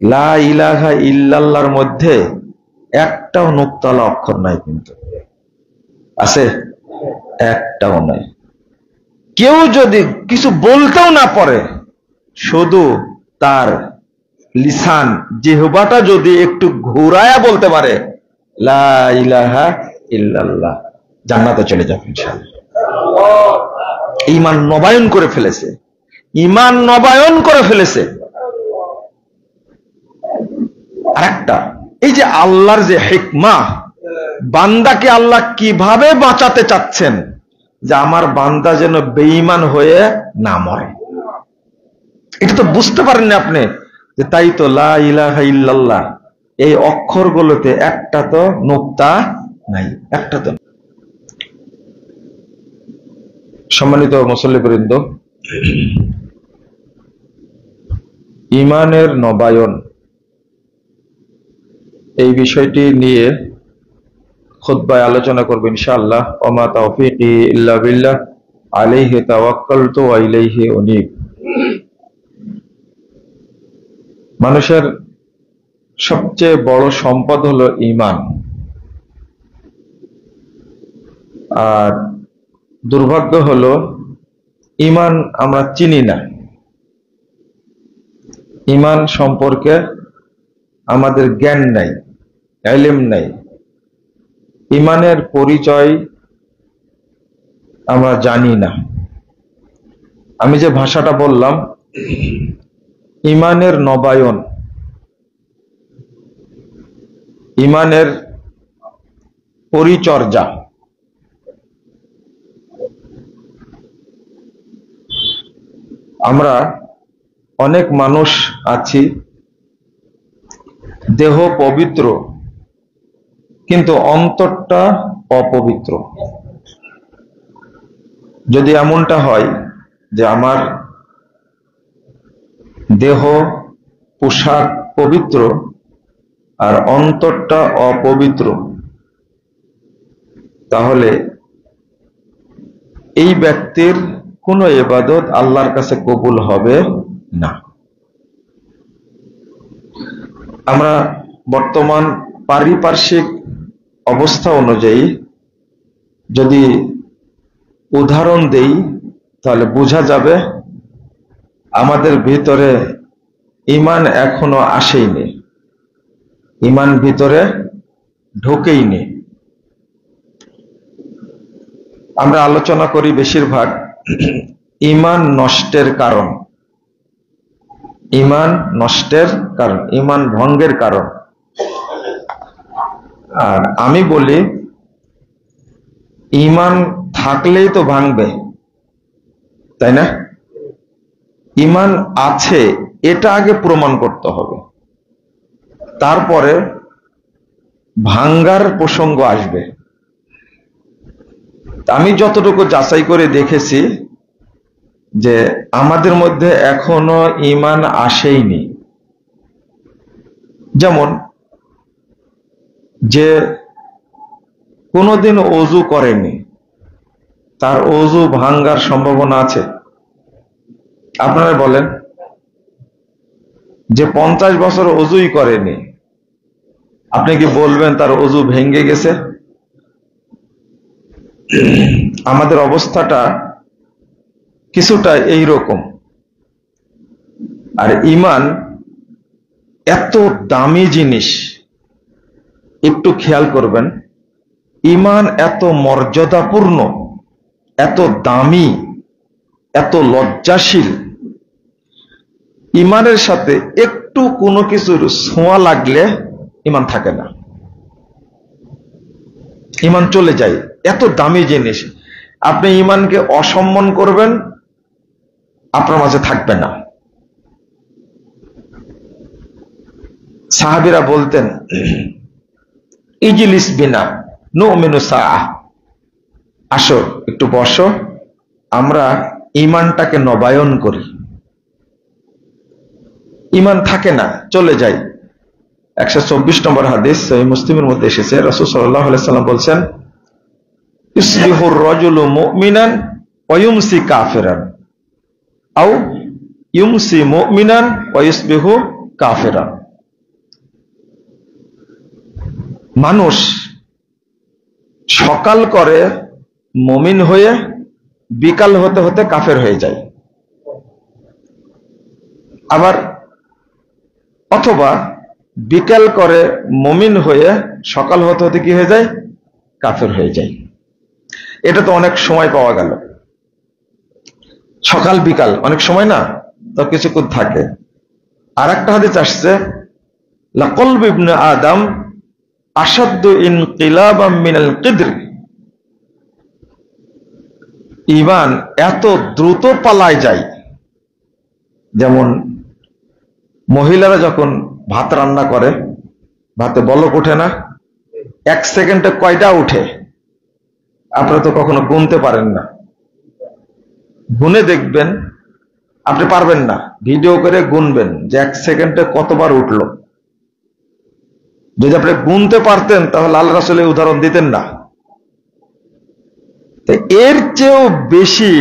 লা ইলাহা ইল্লাল্লাহর মধ্যে একটাও নুক্তাওয়ালা অক্ষর নাই, কিন্তু আছে? একটাও নাই। কেউ যদি কিছু বলতেও না পারে, শুধু তার লিসান জিহ্বাটা যদি একটু ঘুরায়া বলতে পারে লা ইলাহা ইল্লাল্লাহ, জান্নাতে চলে যাবে ইনশাআল্লাহ। ঈমান নবায়ন করে ফেলেছে, ঈমান নবায়ন করে ফেলেছে। আরেকটা, এই যে আল্লাহর যে হিকমা, বান্দাকে আল্লাহ কিভাবে বাঁচাতে চাচ্ছেন, যে আমার বান্দা যেন বেঈমান হয়ে না মরে। এটা তো বুঝতে পারেন না আপনি, যে তাই তো লা ইলাহা ইল্লাল্লাহ এই অক্ষরগুলোতে একটা তো নুক্তা নাই, একটা তো। সম্মানিত মুসল্লিবৃন্দ, ঈমানের নবায়ন এই বিষয়টি নিয়ে খুতবায় আলোচনা করব ইনশাআল্লাহ। ওমা তাওফীকি ইল্লা বিল্লাহ, আলাইহি তাওয়াক্কালতু ওয়া ইলাইহি উনীব। মানুষের সবচেয়ে বড় সম্পদ হলো ঈমান, আর দুর্ভাগ্য হলো ঈমান আমরা চিনি না। ঈমান সম্পর্কে আমাদের জ্ঞান নাই, ইলম নাই। ঈমানের পরিচয় আমরা জানি না। আমি যে ভাষাটা বললাম, ঈমানের নবায়ন, ঈমানের পরিচর্যা, আমরা অনেক মানুষ আছি দেহ পবিত্র কিন্তু অন্তরটা অপবিত্র। যদি এমনটা হয় যে আমার দেহ পোশাক পবিত্র আর অন্তরটা অপবিত্র, তাহলে এই ব্যক্তির কোনো ইবাদত আল্লাহর কাছে কবুল হবে না। আমরা বর্তমান পারিপার্শ্বিক অবস্থা অনুযায়ী যদি উদাহরণ দেই, তাহলে বোঝা যাবে আমাদের ভিতরে ঈমান এখনো আসেইনি, ঈমান ভিতরে ঢোকেইনি। আমরা আলোচনা করি বেশিরভাগ ঈমান নষ্টের কারণ, ঈমান নষ্টের কারণ, ঈমান ভঙ্গের কারণ। আর আমি বলি ঈমান থাকলেই তো ভাঙবে, তাই না? ঈমান আছে এটা আগে প্রমাণ করতে হবে, তারপরে ভাঙ্গার প্রসঙ্গ আসবে। আমি যতটুকু যাচাই করে দেখেছি যে আমাদের মধ্যে এখনো ঈমান আসেইনি। যেমন যে কোনোদিন ওযু করেনি, তার ওযু ভাঙ্গার সম্ভাবনা আছে? আপনারা বলেন। যে 50 বছর ওযুই করেনি, আপনি কি বলবেন তার ওযু ভেঙে গেছে? আমাদের অবস্থাটা কিছুটা এইরকম। আর ঈমান এত দামি জিনিস, একটু খেয়াল করবেন, ঈমান এত মর্যাদাপূর্ণ, এত দামি, এত লজ্জাশীল, ঈমানের সাথে একটু কোনো কিছুর ছোঁয়া লাগলে ঈমান থাকে না, ঈমান চলে যায়। এত দামি জিনিস, আপনি ঈমানকে অসম্মান করবেন, আপনার মাঝে থাকবে না। সাহাবীরা বলতেন ইজলিস বিনা নুমিনু সাআহ, আসো একটু বসো, আমরা ঈমানটাকে নবায়ন করি। ঈমান থাকে না, চলে যায়। 124 নম্বর হাদিস সহিহ মুসলিমের মধ্যে এসেছে, রাসূল সাল্লাল্লাহু আলাইহি সাল্লাম বলছেন ইসবিহুর রাজুলু মুমিনান ওয়া ইউমসি কাফিরান আও ইউমসি মুমিনান ওয়া ইসবিহু কাফিরান। মানুষ সকাল করে মুমিন হয়ে বিকাল হতে হতে কাফের হয়ে যায়, আবার অথবা বিকাল করে মুমিন হয়ে সকাল হতে হতে কি হয়ে যায়, কাফের হয়ে যায়। এটা তো অনেক সময় পাওয়া গেল, সকাল বিকাল অনেক সময় না, তো কিছুক্ষণ থাকে। আর একটা হাদিস আসছে, লাকলবু ইবনে আদম আশাদ্দু ইনকিলাবাম মিনাল কিদর, ঈমান এত দ্রুত পালায় যায়। যেমন মহিলারা যখন ভাত রান্না করে, ভাতে বলক ওঠে না, 1 সেকেন্ডে কয়টা উঠে আপনারা তো কখনো গুনতে পারেন না, গুনে দেখবেন, আপনি পারবেন না, ভিডিও করে গুনবেন যে 1 সেকেন্ডে কতবার উঠলো। যদি আপনি গুনতে পারতেন তাহলে আল্লাহ রাসূল এই উদাহরণ দিতেন না। এর চেয়েও বেশি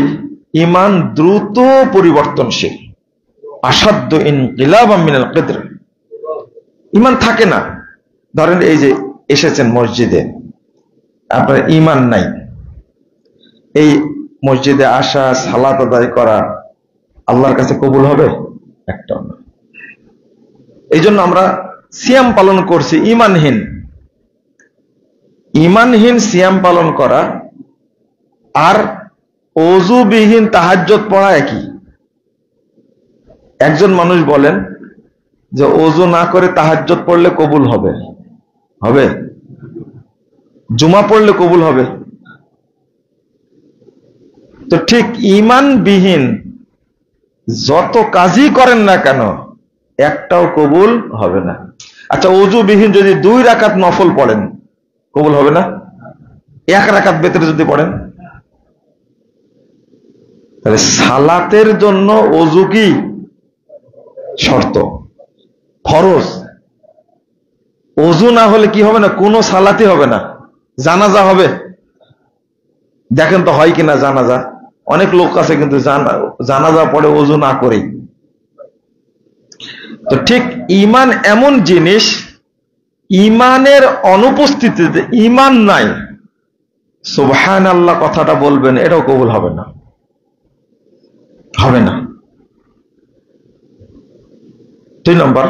ঈমান দ্রুত পরিবর্তনশীল, আশাদ্দু ইনকিলাবাম মিনাল কিদর। ঈমান থাকে না। ধরেন এই যে এসেছেন মসজিদে, আপনার ঈমান নাই, এই মসজিদে আসা, সালাত আদায় করা আল্লাহর কাছে কবুল হবে? একটাও না। এই জন্য আমরা সিয়াম পালন করছি ঈমানহীন। ঈমানহীন সিয়াম পালন করা আর ওযুবিহীন তাহাজ্জুদ পড়া একই। একজন মানুষ বলেন যে ওযু না করে তাহাজ্জুদ পড়লে কবুল হবে, হবে? জুমা পড়লে কবুল হবে? তো ঠিক ঈমানবিহীন যত কাজই করেন না কেন একটাও কবুল হবে না। আচ্ছা, ওযুবিহীন যদি 2 রাকাত নফল পড়েন কবুল হবে না? 1 রাকাত বেতরে যদি পড়েন, তাহলে সালাতের জন্য ওযু কি শর্ত, ফরজ। ওযু না হলে কি হবে না? কোনো সালাতই হবে না। জানাজা হবে, দেখেন তো হয় কিনা জানাজা। অনেক লোক আছে কিন্তু জানাজা পড়ে ওযু না করেই। তো ঠিক ঈমান এমন জিনিস, ঈমানের অনুপস্থিতিতে, ঈমান নাই, সুবহানাল্লাহ কথাটা বলবেন, এটাও কবুল হবে না, হবে না। 2 নম্বর,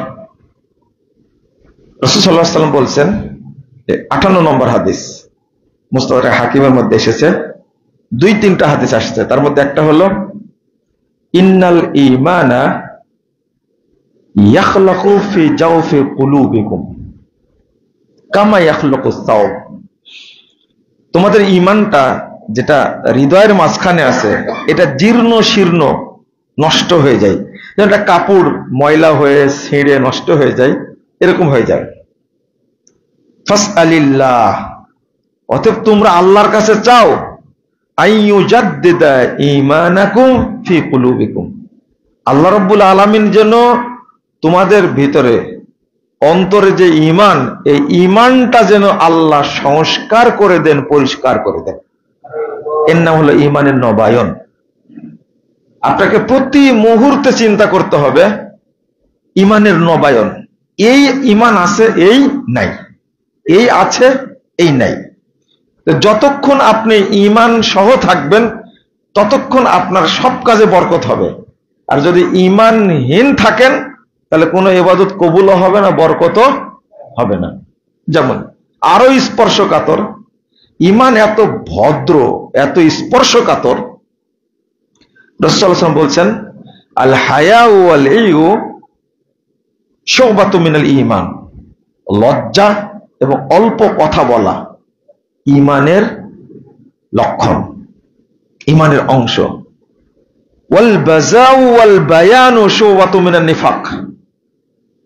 রাসূল সাল্লাল্লাহু আলাইহি ওয়াসাল্লাম বলছেন, 58 নম্বর হাদিস, মুস্তাদরাক হাকিমের মধ্যে এসেছে, 2-3টা হাদিস আসছে, তার মধ্যে একটা হলো ইন্নাল ঈমানা ইয়াখলাকু ফি জাওফি কুলুবিকুম কামা ইয়াখলাকুস সাওব। তোমাদের ঈমানটা যেটা হৃদয়ের মাঝখানে আছে, এটা জীর্ণ শীর্ণ নষ্ট হয়ে যায়, যেমন একটা কাপড় ময়লা হয়ে ছিঁড়ে নষ্ট হয়ে যায়, এরকম হয়ে যায়। ফাসআলিল্লাহ, অতএব তোমরা আল্লাহর কাছে চাও, আইয়ুজাদ্দিদা ঈমানাকুম ফি কুলুবিকুম, আল্লাহ রাব্বুল আলামিন যেন তোমাদের ভিতরে অন্তরে যে ঈমান, এই ঈমানটা যেন আল্লাহ সংস্কার করে দেন, পরিষ্কার করে দেন। এর নাম হলো ঈমানের নবায়ন। আপনাকে প্রতি মুহূর্তে চিন্তা করতে হবে ঈমানের নবায়ন। এই ঈমান আছে, এই নাই, এই আছে, এই নাই। যতক্ষণ আপনি ঈমান সহ থাকবেন ততক্ষণ আপনার সব কাজে বরকত হবে। আর যদি ঈমানহীন থাকেন তাহলে কোনো ইবাদত কবুলও হবে না, বরকতও হবে না। যেমন আরো স্পর্শকাতর, ঈমান এত ভদ্র, এত স্পর্শকাতর, রাসূল সাল্লাল্লাহু আলাইহি ওয়াসাল্লাম বলছেন, আল হায়াউ ওয়াল ইয়ু শুবাতুম মিনাল ঈমান, লজ্জা এবং অল্প কথা বলা ঈমানের লক্ষণ, ঈমানের অংশ। ওয়াল বাযাউ ওয়াল বায়ানু শুবাতুম মিনান নিফাক,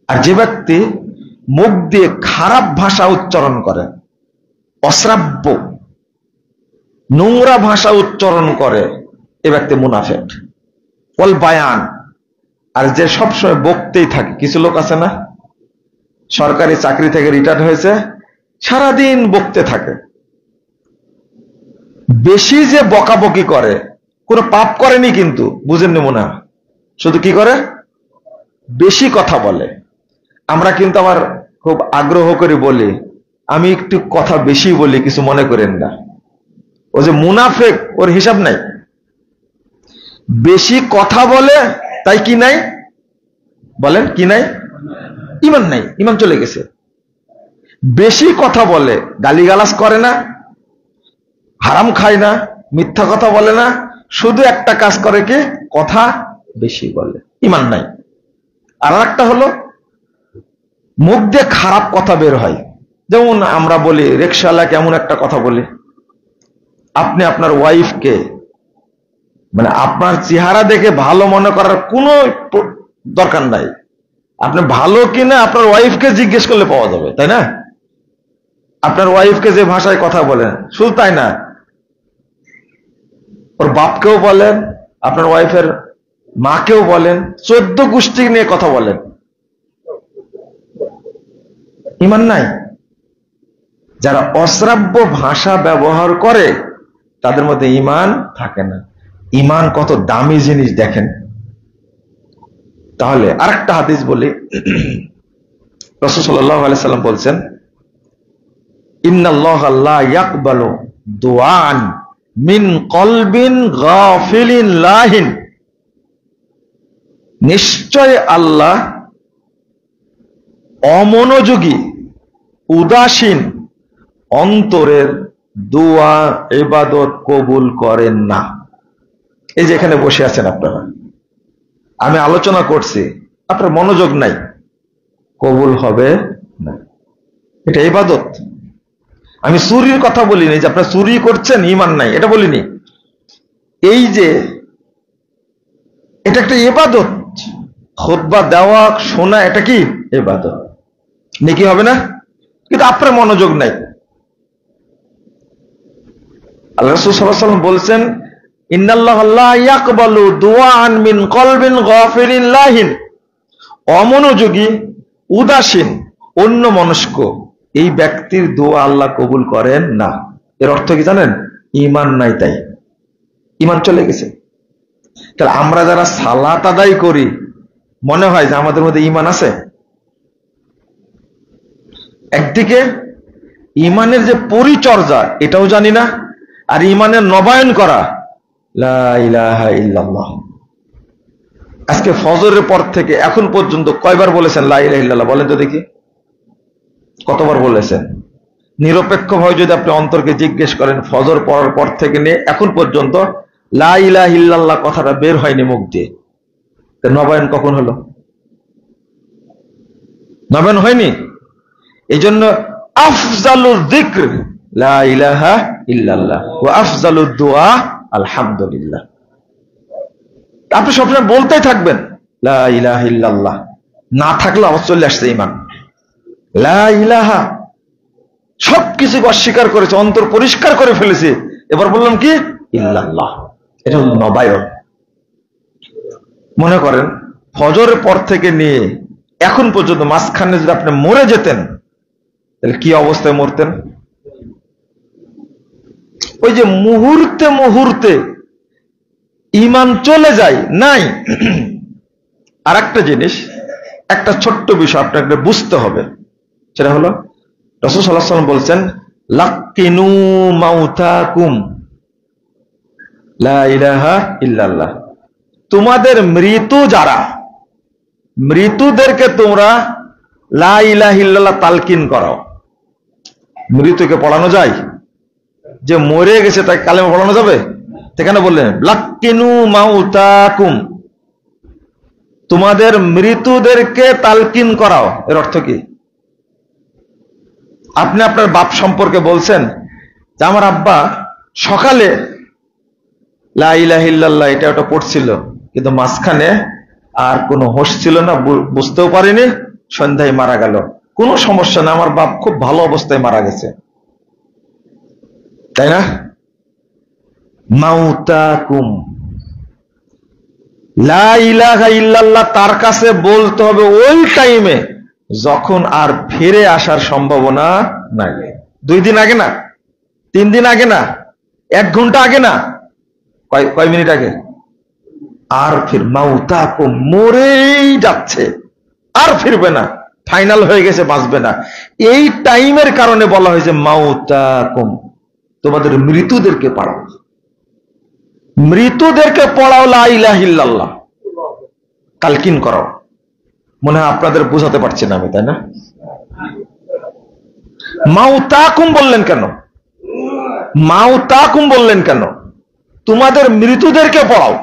আর যে ব্যক্তি মুখ দিয়ে খারাপ ভাষা উচ্চারণ করে, অশ্রাব্য নোংরা ভাষা উচ্চারণ করে, এ ব্যক্তি মুনাফিক। ওয়াল বায়ান, আর যে সবসময় বকতেই থাকে, কিছু লোক আছে না, সরকারি চাকরি থেকে রিটায়ার হয়েছে, সারাদিন বকতে থাকে। বেশি যে বকাবকি করে, কোনো পাপ করেনি কিন্তু, বুঝেননি মনে হয়, শুধু কি করে, বেশি কথা বলে। আমরা কিন্তু আবার খুব আগ্রহ করে বলি, আমি একটু কথা বেশি বলি, কিছু মনে করেন না। ও যে মুনাফেক, ওর হিসাব নাই। বেশি কথা বলে তাই কি নাই? বলেন কি নাই? ইমান নাই, ইমান চলে গেছে। বেশি কথা বলে, গালিগালাজ করে না, হারাম খায় না, মিথ্যা কথা বলে না, শুধু একটা কাজ করে, কি? কথা বেশি বলে, ইমান নাই। আর একটা হলো মুখ দিয়ে খারাপ কথা বের হয়। যেমন আমরা বলি, রিকশাওয়ালা কেমন একটা কথা বলি। আপনি আপনার ওয়াইফকে, মানে আপনার চেহারা দেখে ভালো মনে করার কোনো দরকার নাই। আপনি ভালো কিনা আপনার ওয়াইফকে জিজ্ঞেস করলে পাওয়া যাবে, তাই না? আপনার ওয়াইফকে যে ভাষায় কথা বলেন, শুধু তাই না, ওর বাপকেও বলেন, আপনার ওয়াইফের মাকেও বলেন, 14 গোষ্ঠী নিয়ে কথা বলেন, ইমান নাই। যারা অশ্রাব্য ভাষা ব্যবহার করে তাদের মধ্যে ইমান থাকে না। ইমান কত দামি জিনিস দেখেন। তাহলে আরেকটা হাদিস বলি, রাসূল সাল্লাল্লাহু আলাইহি সাল্লাম বলছেন, ইন্নাল্লাহা লা ইয়াকবালু দুআন মিন কলবিন গাফিলিন লাহিন। নিশ্চয় আল্লাহ অমনোযোগী, উদাসীন অন্তরের দোয়া ইবাদত কবুল করেন না। এই যে এখানে বসে আছেন আপনারা, আমি আলোচনা করছি, আপনার মনোযোগ নাই, কবুল হবে না। এটা ইবাদত। আমি চুরির কথা বলিনি যে আপনার চুরি করছেন, ইমান নাই, এটা বলিনি। এই যে এটা একটা ইবাদত, খুতবা দেওয়া, শোনা, এটা কি ইবাদত, নেকি হবে না? কিন্তু আপনার মনোযোগ নাই। আল্লাহ রাসূল সাল্লাল্লাহু আলাইহি ওয়াসাল্লাম বলছেন, ইন্নাল্লাহা লা ইয়াকবালু দুআন মিন কলবিন গাফিলিন লাহিন। অমনোযোগী, উদাসীন, অন্যমনস্ক এই ব্যক্তির দোয়া আল্লাহ কবুল করেন না। এর অর্থ কি জানেন? ইমান নাই, তাই ইমান চলে গেছে। তাহলে আমরা যারা সালাত আদায় করি, মনে হয় যে আমাদের মধ্যে ইমান আছে। একদিকে ইমানের যে পরিচর্যা, এটাও জানি না, আর ইমানের নবায়ন করা, লা ইলাহা ইল্লাল্লাহ। আজকে ফজরের পর থেকে এখন পর্যন্ত কয়বার বলেছেন লা ইলাহা ইল্লাল্লাহ? বলেন তো দেখি, কতবার বলেছেন? নিরপেক্ষভাবে যদি আপনি অন্তরকে জিজ্ঞেস করেন, ফজর পড়ার পর থেকে নিয়ে এখন পর্যন্ত লা ইলাহা ইল্লাল্লাহ কথাটা বের হয়নি মুখ দিয়ে। নবায়ন কখন হলো? নবায়ন হয়নি। এই জন্য আফজালুল যিকর লা ইলাহা ইল্লাল্লাহ ওয়া আফজালুদ দুআ আলহামদুলিল্লাহ। আপনি সবসময় বলতেই থাকবেন লা ইলাহা ইল্লাল্লাহ, না থাকলে আবার চলে আসছে ঈমান। লা ইলাহা, সবকিছু অস্বীকার করেছে, অন্তর পরিষ্কার করে ফেলেছে, এবার বললাম কি ইল্লাল্লাহ। এটা হল নবায়ন। মনে করেন ফজরের পর থেকে নিয়ে এখন পর্যন্ত মাঝখানে যদি আপনি মরে যেতেন, তাহলে কি অবস্থায় মরতেন? ওই যে মুহূর্তে মুহূর্তে ঈমান চলে যায়, নাই। আর একটা জিনিস, একটা ছোট্ট বিষয় আপনাকে বুঝতে হবে, সেটা হলো রাসূল সাল্লাল্লাহু আলাইহি ওয়াসাল্লাম বলছেন, লাক্কিনু মাউতাকুম লা ইলাহা ইল্লাল্লাহ। তোমাদের মৃত্যু যারা, মৃত্যুদেরকে তোমরা লা ইলাহা ইল্লাল্লাহ তালকিন করো। মৃত্যুকে পড়ানো যায়? যে মরে গেছে তাকে কালেমা পড়ানো যাবে? সেখানে বললেন লাক্কিনু মাউতাকুম, তোমাদের মৃত্যুদেরকে তালকিন করাও। এর অর্থ কি? আপনি আপনার বাপ সম্পর্কে বলছেন যে আমার আব্বা সকালে লা ইলাহা ইল্লাল্লাহ এটা ওটা পড়ছিল, কিন্তু মাঝখানে আর কোনো হোশ ছিল না, বুঝতেও পারিনি, সন্ধ্যায় মারা গেল। কোনো সমস্যা না, আমার বাপ খুব ভালো অবস্থায় মারা গেছে, তাই না? মাউতাকুম, লা ইলাহা ইল্লাল্লাহ তার কাছে বলতে হবে ওই টাইমে যখন আর ফিরে আসার সম্ভাবনা নাই। 2 দিন আগে না, 3 দিন আগে না, 1 ঘন্টা আগে না, কয় মিনিট আগে। আর ফির মাউতাকুম, মরেই যাচ্ছে, আর ফিরবে না, ফাইনাল হয়ে গেছে, বাঁচবে না। এই টাইমের কারণে বলা হয়েছে মাউতাকুম, তোমাদের মৃতদেরকে পড়াও, মৃতদেরকে পড়াও লা ইলাহা ইল্লাল্লাহ, তালকিন করো। মনে হয় আপনাদের বোঝাতে পারছি না আমি, তাই না? মাউতাকুম বললেন কেন? মাউতাকুম বললেন কেন? তোমাদের মৃতদেরকে পড়াও।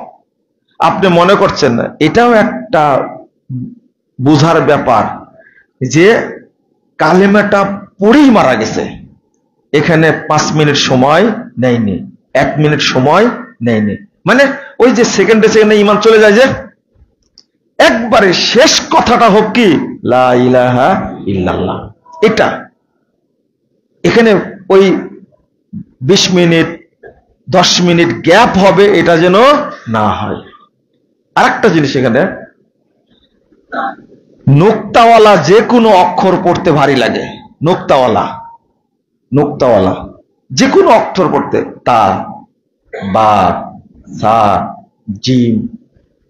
আপনি মনে করছেন না এটাও একটা বুঝার ব্যাপার যে কালেমাটা পড়েই মারা গেছে, এখানে 5 মিনিট সময় নেয়নি, 1 মিনিট সময় নেয়নি, মানে ওই যে সেকেন্ডে সেকেন্ডে ঈমান চলে যায়, যে একবারে শেষ কথাটা হোক কি লা ইলাহা ইল্লাল্লাহ, এটা এখানে ওই 20 মিনিট 10 মিনিট গ্যাপ হবে, এটা যেন না হয়। আরেকটা জিনিস, এখানে নোক্তাওয়ালা যে কোনো অক্ষর পড়তে ভারী লাগে। নোক্তাওয়ালা যে কোনো অক্ষর পড়তে, তা, বা, সা, জিম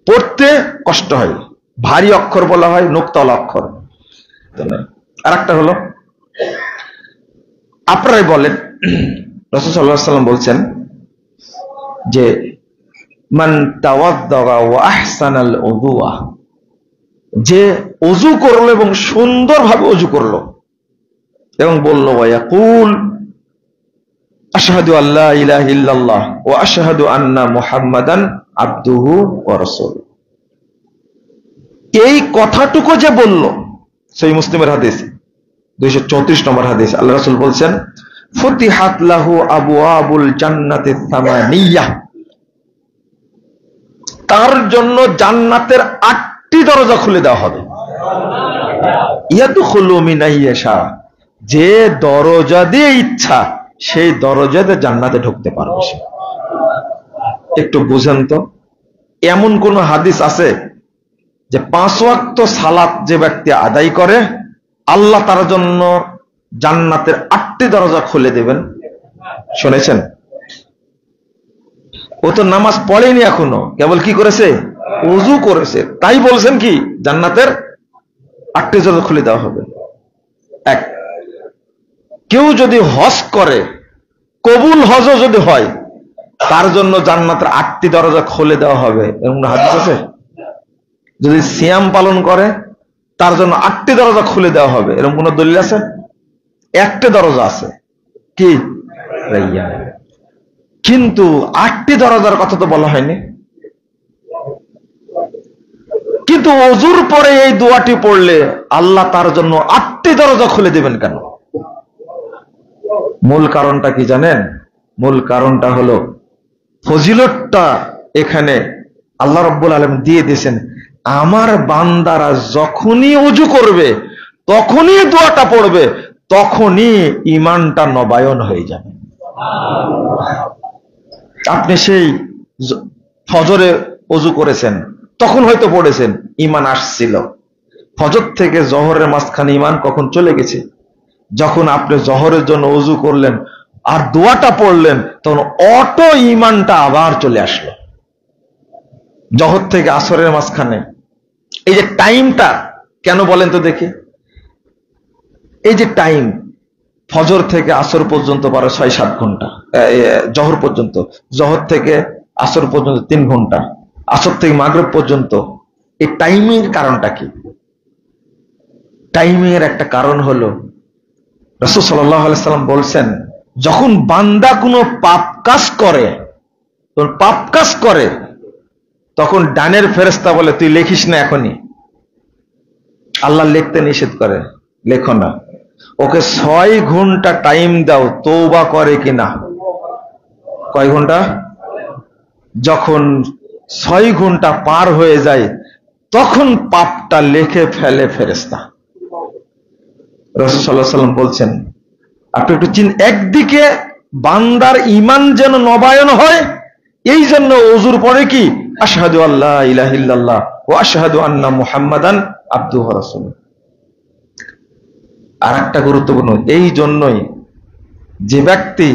পড়তে কষ্ট হয়, ভারী অক্ষর বলা হয় নোক্তাওয়ালা অক্ষর। আরেকটা হলো, আপনারাই বলেন, রাসূল সাল্লাল্লাহু আলাইহি ওয়াসাল্লাম বলছেন যে মান তাওয়াদ্দাআ ওয়া আহসানাল উযুআ, যে ওযু করলো এবং সুন্দরভাবে ওযু করলো এবং বলল ওয়া ইয়াকুল আশহাদু আল্লা ইলাহা ইল্লাল্লাহ ওয়া আশহাদু আন্না মুহাম্মাদান আবদুহু ওয়া রাসূলুহু, এই কথাটুকু যে বলল, সহিহ মুসলিমের হাদিস 234 নম্বর হাদিস, আল্লাহ রাসূল বলছেন ফুতিহাত লাহু আবওয়াবুল জান্নাতিস সামানিয়াহ, তার জন্য জান্নাতের 8টি দরজা খুলে দেওয়া হবে। ইয়াদখুলু মিন আইয়াশা, যে দরজা দিয়ে ইচ্ছা সেই দরজাতে জান্নাতে ঢুকতে পারবে সে। একটু বুঝেন তো, এমন কোন হাদিস আছে যে 5 ওয়াক্ত সালাত যে ব্যক্তি আদায় করে আল্লাহ তার জন্য জান্নাতের 8টি দরজা খুলে দেবেন? শুনেছেন? ও তো নামাজ পড়েনি এখনো, কেবল কি করেছে? ওযু করেছে, তাই বলছেন কি জান্নাতের 8টি দরজা খুলে দেওয়া হবে। এক, কেউ যদি হজ করে, কবুল হজ যদি হয়, তার জন্য জান্নাতের 8টি দরজা খুলে দেওয়া হবে, এরকম হাদিস আছে? যদি সিয়াম পালন করে তার জন্য 8টি দরজা খুলে দেওয়া হবে, এরকম কোন দলিল আছে? একটা দরজা আছে, কি? রাইয়ান। কিন্তু 8টি দরজার কথা তো বলা হয়নি। কিন্তু ওযুর পরে এই দোয়াটি পড়লে আল্লাহ তার জন্য 8টি দরজা খুলে দিবেন কেন? মূল কারণটা কি জানেন? মূল কারণটা হলো ফজিলতটা এখানে আল্লাহ রাব্বুল আলামিন দিয়ে দিয়েছেন। আমার বান্দারা যখনই ওযু করবে, তখনই দোয়াটা পড়বে, তখনই ঈমানটা নবায়ন হয়ে যাবে। আপনি সেই ফজরে ওযু করেছেন, তখন হয়তো পড়েছেন, ঈমান আসছিল। ফজর থেকে জোহরের মাঝখানে ঈমান কখন চলে গেছে? যখন আপনি জোহরের জন্য ওযু করলেন আর দোয়াটা পড়লেন, তখন অটো ঈমানটা আবার চলে আসলো। জোহর থেকে আসরের মাঝখানে এই যে টাইমটা কেন বলেন তো দেখি? এই যে টাইম, ফজর থেকে আসর পর্যন্ত 6-7 ঘন্টা, জোহর পর্যন্ত, জোহর থেকে আসর পর্যন্ত 3 ঘন্টা, আসর থেকে মাগরিব পর্যন্ত, এই টাইমিং কারণটা কি? টাইমিং এর একটা কারণ হলো রাসূল সাল্লাল্লাহু আলাইহি সাল্লাম বলছেন, যখন বান্দা কোনো পাপ কাজ করে, তখন ডানের ফেরেশতা বলে তুই লেখিস না এখনই। আল্লাহ লিখতে নিষেধ করে, লেখো না, ওকে 6 ঘন্টা টাইম দাও তওবা করে কিনা। কয় ঘন্টা? যখন 6 ঘন্টা পার হয়ে যায় তখন পাপটা লিখে ফেলে ফেরেশতা। রাসূল সাল্লাল্লাহু আলাইহি সাল্লাম বলছেন, আপনি একটু একদিকে বান্দার ঈমান যেন নবায়ন হয়, এই জন্য ওযুর পরে কি আশহাদু আল্লা ইলাহা ইল্লাল্লাহ ওয়া আশহাদু আন্না মুহাম্মাদান আবদুহু ওয়া রাসূলুহু। আর একটা গুরুত্বপূর্ণ, এই জন্যই যে ব্যক্তি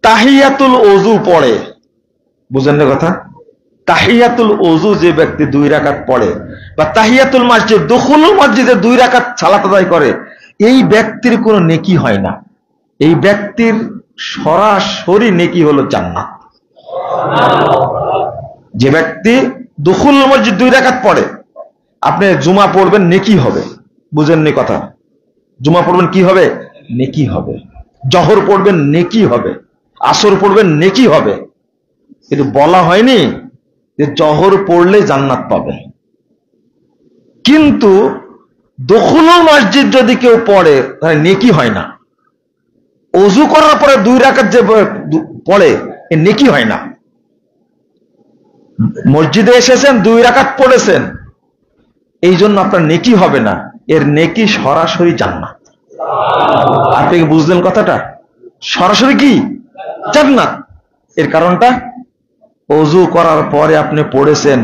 তাহিয়াতুল ওযু পড়ে, বুঝেন না কথা? তাহিয়াতুল ওযু যে ব্যক্তি 2 রাকাত পড়ে, বা তাহিয়াতুল মসজিদ, দুখুলুল মসজিদে 2 রাকাত সালাত আদায় করে, এই ব্যক্তির কোনো নেকি হয় না। এই ব্যক্তির সরাসরি নেকি হলো জান্নাত। যে ব্যক্তি দুখুলুল মসজিদ 2 রাকাত পড়ে, আপনি জুমা পড়বেন নেকি হবে, বুঝেননি কথা? জুমা পড়বেন কি হবে? নেকি হবে। জহর পড়বেন নেকি হবে, আসর পড়বেন নেকি হবে। কিন্তু বলা হয়নি যে জহর পড়লে জান্নাত পাবে। কিন্তু দুখুলুল মসজিদ যদি কেউ পড়ে তাহলে নেকি হয় না। ওযু করার পরে 2 রাকাত যে পড়ে এ নেকি হয় না। মসজিদে এসেছেন 2 রাকাত পড়েছেন, এই জন্য আপনার নেকি হবে না, এর নেকি সরাসরি জান্নাত। আপনি কি বুঝলেন কথাটা? সরাসরি কি জান্নাত। এর কারণটা, ওযু করার পরে আপনি পড়েছেন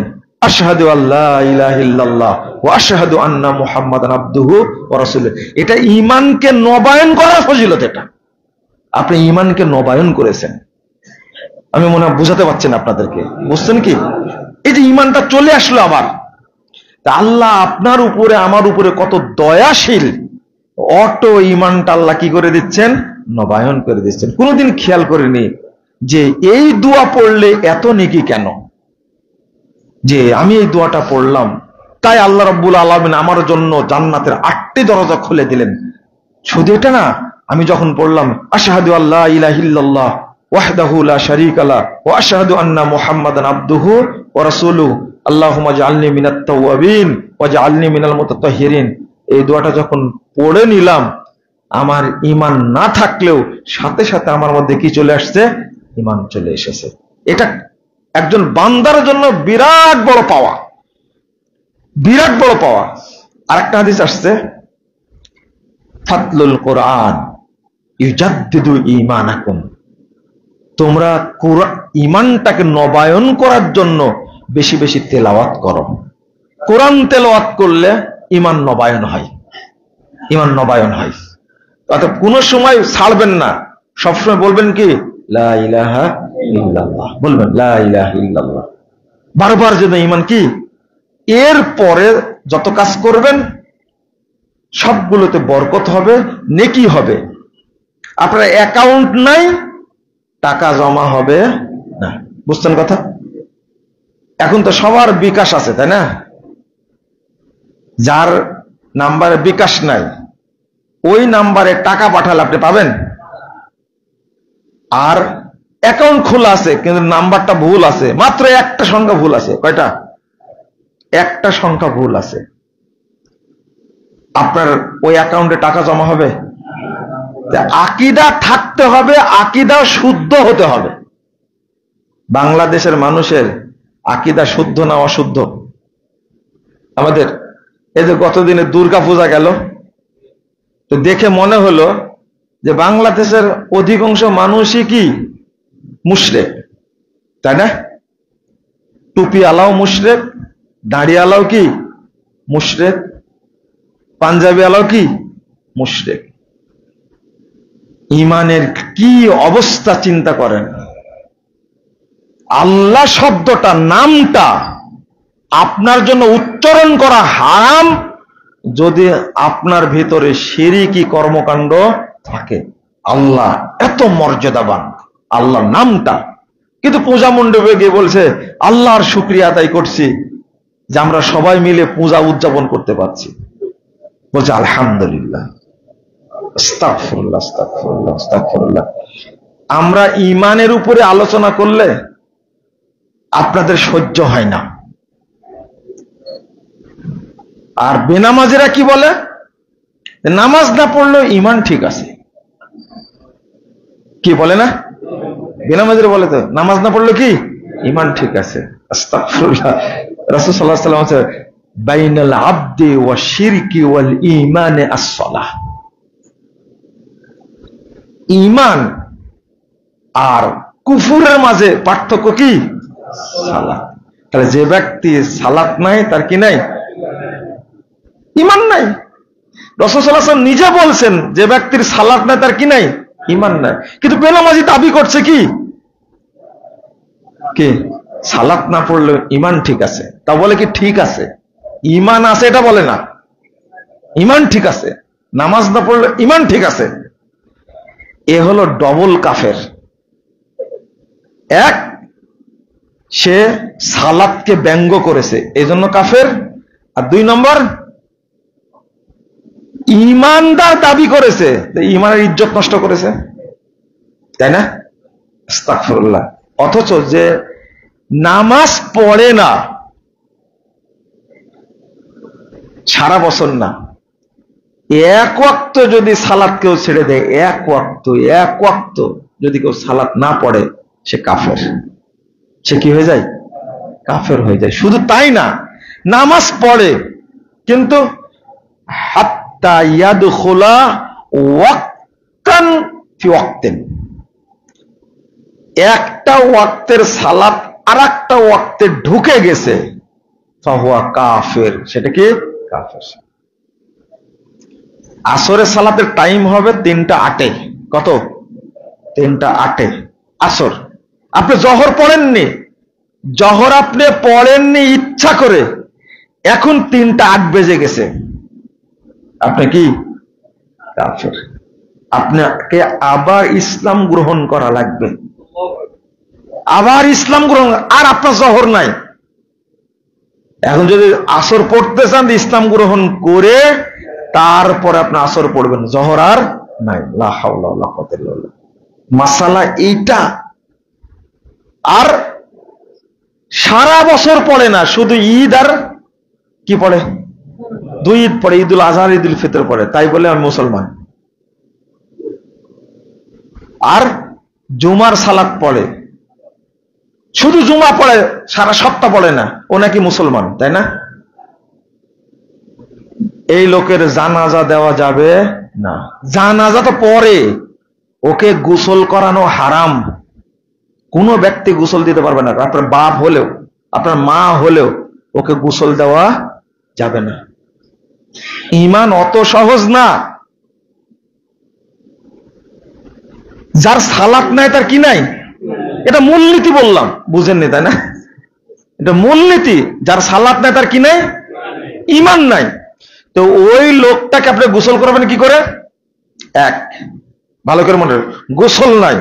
আশহাদু আল্লা ইলাহা ইল্লাল্লাহ ওয়া আশহাদু আন্না মুহাম্মাদান আবদুহু ওয়া রাসূলুহু। এটা ঈমানকে নবায়ন করার ফজিলত। এটা আপনি ঈমানকে নবায়ন করেছেন। আমি মনে হয় বুঝাতে পারছি না আপনাদেরকে, বুঝছেন কি? এই যে ঈমানটা চলে আসলো আবার, তা আল্লাহ আপনার উপরে আমার উপরে কত দয়াশীল, অটো ঈমানটা আল্লাহ কি করে দিচ্ছেন? নবায়ন করে দিচ্ছেন। কোনোদিন খেয়াল করিনি যে এই দোয়া পড়লে এত নেকি কেন, যে আমি এই দোয়াটা পড়লাম তাই আল্লাহ রাব্বুল আলামিন আমার জন্য জান্নাতের 8টি দরজা খুলে দিলেন। শুধু এটা না, আমি যখন পড়লাম আশহাদু আল্লা ইলাহা ইল্লাল্লাহ ওয়াহদাহু লা শারীকা লা ওয়া আশহাদু আন্না মুহাম্মাদান আবদুহু ওয়া রাসূলুহু আল্লাহুম্মা জাআলনি মিনাত তাওয়াবিন ওয়া জাআলনি মিনাল মুতাতাহহিরিন, এই দোয়াটা যখন পড়ে নিলাম, আমার ঈমান না থাকলেও সাথে সাথে আমার মধ্যে কি চলে আসছে? ঈমান চলে এসেছে। এটা একজন বান্দার জন্য বিরাট বড় পাওয়া, বিরাট বড় পাওয়া। আরেকটা হাদিস আসছে, ফাতলুল কোরআন ইউজাদ্দিদু ঈমানাকুম, তোমরা ঈমানটাকে নবায়ন করার জন্য বেশি বেশি তেলাওয়াত করো। কোরআন তেলাওয়াত করলে ঈমান নবায়ন হয়, ঈমান নবায়ন হয়। অর্থাৎ কোনো সময় ছাড়বেন না, সবসময় বলবেন কি লা ইলাহা ইল্লাল্লাহ, বলবেন লা ইলাহা ইল্লাল্লাহ বারবার, যেন ঈমান কি, এর পরে যত কাজ করবেন সবগুলোতে বরকত হবে, নেকি হবে। আপনার অ্যাকাউন্ট নাই, টাকা জমা হবে না, বুঝছেন কথা? এখন তো সবার বিকাশ আছে, তাই না? যার নাম্বারে বিকাশ নাই, ওই নাম্বারে টাকা পাঠালে আপনি পাবেন। আর অ্যাকাউন্ট খোলা আছে কিন্তু নাম্বারটা ভুল আছে, মাত্র একটা সংখ্যা ভুল আছে। কয়টা? একটা সংখ্যা ভুল আছে, আপনার ওই অ্যাকাউন্টে টাকা জমা হবে? আকীদা থাকতে হবে, আকীদা শুদ্ধ হতে হবে। বাংলাদেশের মানুষের আকীদা শুদ্ধ না অশুদ্ধ? আমাদের এই যে গতদিনে দুর্গা পূজা গেল, তো দেখে মনে হলো যে বাংলাদেশের অধিকাংশ মানুষই কি মুশরিক, তাই না? টুপি আলাও মুশরিক, দাড়ি আলাও কি মুশরিক, পাঞ্জাবি আলাও কি মুশরিক। ঈমানের কি অবস্থা চিন্তা করেন। আল্লাহ শব্দটা, নামটা আপনার জন্য উচ্চারণ করা হারাম যদি আপনার ভিতরে শিরকি কর্মকাণ্ড থাকে। আল্লাহ এত মর্যাদাবান, আল্লাহর নামটা। কিন্তু পূজা মণ্ডপে গিয়ে বলছে আল্লাহর শুকরিয়া আদায় করছি যে আমরা সবাই মিলে পূজা উদযাপন করতে পারছি। বলছে আলহামদুলিল্লাহ, আস্তাগফিরুল্লাহ, আস্তাগফিরুল্লাহ, আস্তাগফিরুল্লাহ। আমরা ঈমানের উপরে আলোচনা করলে আপনাদের সহ্য হয় না। আর বেনামাজিরা কি বলে? নামাজ না পড়লেও ঈমান ঠিক আছে। কি বলে না? বেনামাজিরা বলে তো নামাজ না পড়লে কি ঈমান ঠিক আছে। আস্তাগফিরুল্লাহ। রাসূল সাল্লাল্লাহু আলাইহি ওয়াসাল্লাম বলেন বাইনাল আবদি ওয়া শিরকি ওয়াল ঈমানে আস-সালাহ। ঈমান আর কুফরের মাঝে পার্থক্য কি? সালাত। তাহলে যে ব্যক্তি সালাত নাই তার কি নাই? ঈমান নাই। রাসূল সাল্লাল্লাহু আলাইহি ওয়াসাল্লাম নিজে বলছেন যে ব্যক্তির সালাত নাই তার কি নাই? ঈমান নাই। কিন্তু বেনামাজি দাবি করছে কি? সালাত না পড়লে ইমান ঠিক আছে, তা বলে কি ঠিক আছে? ইমান আছে এটা বলে না, ইমান ঠিক আছে। নামাজ না পড়লে ইমান ঠিক আছে, এ হলো ডবল কাফের। এক, সে সালাতকে ব্যঙ্গ করেছে এই জন্য কাফের। আর 2 নম্বর, ইমানদার দাবি করেছে, ইমানের ইজ্জত নষ্ট করেছে, তাই না? আস্তাগফিরুল্লাহ। অথচ যে নামাজ পড়ে না সারা বছর না, এক ওয়াক্ত যদি সালাত কেউ ছেড়ে দেয়, এক ওয়াক্ত যদি কেউ সালাত না পড়ে, সে কাফের। সে কি হয়ে যায়? কাফের হয়ে যায়। শুধু তাই না, নামাজ পড়ে কিন্তু হাত্তা ইয়াদখুলা ওয়াক্তান ফি ওয়াক্তিন, একটা ওয়াক্তের সালাত আর একটা ওয়াক্তে ঢুকে গেছে, ফাহুয়া কাফের, সেটা কি? কাফের। আসরের সালাতের টাইম হবে 3:08। কত? 3:08 আসর। আপনি জহর পড়েননি, জহর আপনি পড়েননি ইচ্ছা করে, এখন 3:08 বেজে গেছে, আপনি কি? কাফের। আপনাকে আবার ইসলাম গ্রহণ করা লাগবে, আবার ইসলাম গ্রহণ। আর আপনার জহর নাই, এখন যদি আসর পড়তে চান ইসলাম গ্রহণ করে তারপরে আপনি আসর পড়বেন, জহর আর নাই। লা হাওলা ওয়ালা কুওয়াতা ইল্লা বিল্লাহ। মাসালা এইটা। আর সারা বছর পড়ে না, শুধু ঈদ আর কি পড়ে? 2 ঈদ পড়ে, ঈদুল আজহা, ঈদুল ফিতর পড়ে, তাই বলে আমি মুসলমান। আর জুমার সালাত পড়ে, শুধু জুমা পড়ে, সারা সপ্তাহ পড়ে না, ও নাকি মুসলমান, তাই না? এই লোকের জানাজা দেওয়া যাবে না। জানাজা তো পরে, ওকে গোসল করানো হারাম। কোন ব্যক্তি গোসল দিতে পারবে না, আপনার বাপ হলেও, আপনার মা হলেও ওকে গোসল দেওয়া যাবে না। ঈমান অত সহজ না। যার সালাত নাই তার কি নাই? এটা মূলনীতি বললাম, বুঝেননি তাই না? এটা মূলনীতি। যার সালাত নাই তার কি নাই? ঈমান নাই। তো ওই লোকটাকে আপনি গোসল করবেন কি করে? এক, ভালো করে মনে রাখবেন, গোসল নাই,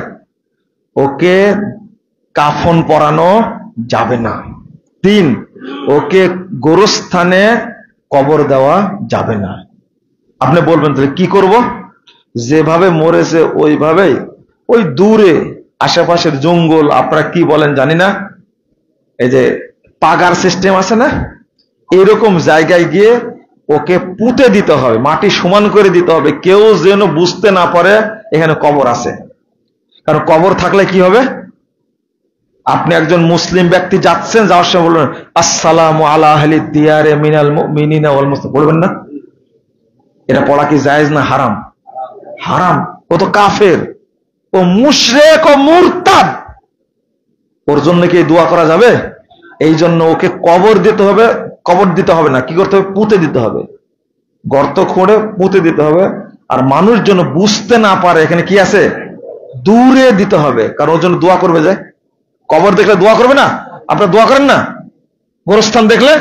ওকে কাফন পরানো যাবে না। 3, ওকে গোরস্থানে কবর দেওয়া যাবে না। আপনি বলবেন তাহলে কি করব? যেভাবে মরেছে ওইভাবেই, ওই দূরে আশেপাশের জঙ্গল, আপনারা কি বলেন জানি না, এই যে পাগার সিস্টেম আছে না, এরকম জায়গায় গিয়ে ওকে পুঁতে দিতে হবে, মাটি সমান করে দিতে হবে, কেউ যেন বুঝতে না পারে এখানে কবর আছে। কারণ কবর থাকলে কি হবে? আপনি একজন মুসলিম ব্যক্তি যাচ্ছেন, যাওয়ার সময় বলবেন আসসালামু আলা আহলি দিয়ারে মিনাল মুমিনিনা ওয়াল মুসলিমিন, বলবেন না? এটা পড়া কি জায়েজ না হারাম? হারাম। ও তো কাফের, ও মুশরিক, ও মুরতাদ। ওর জন্য কি দোয়া করা যাবে? এই জন্য ওকে কবর দিতে হবে। কবর দিতে হবে না, কি করতে হবে? পুঁতে দিতে হবে, গর্ত খুঁড়ে পুঁতে দিতে হবে। আর মানুষ যেন বুঝতে না পারে এখানে কি আছে, দূরে দিতে হবে, কারণ ওর জন্য দোয়া করবে। যায় কবর দেখলে দোয়া করবে না? আপনারা দোয়া করেন না? গোরস্থান দেখলে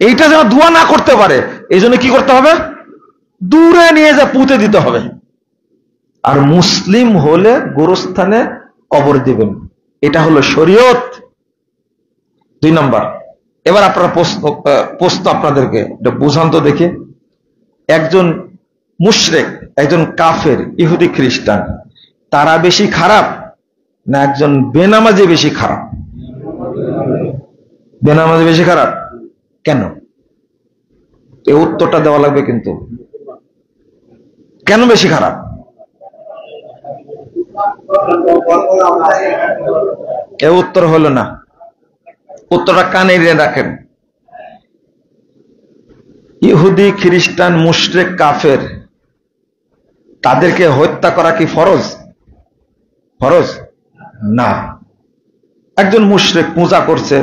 এইটা যেন দোয়া না করতে পারে, এই জন্য কি করতে হবে? দূরে নিয়ে যা পুঁতে দিতে হবে। আর মুসলিম হলে গোরস্থানে কবর দিবেন, এটা হলো শরীয়ত। 2 নম্বর। এবার আপনারা প্রশ্ন আপনাদেরকে বুঝান তো দেখে, একজন মুশরিক, একজন কাফের, ইহুদি খ্রিস্টান, তারা বেশি খারাপ না একজন বেনামাজি বেশি খারাপ? বেনামাজি বেশি খারাপ কেন? এই উত্তরটা দেওয়া লাগবে কিন্তু। কেন বেশি খারাপ? এ উত্তর হলো না, উত্তরটা কানে রাখেন। ইহুদি খ্রিস্টান মুশরিক কাফের, তাদেরকে হত্যা করা কি ফরজ? ফরজ না। একজন মুশরিক পূজা করছে,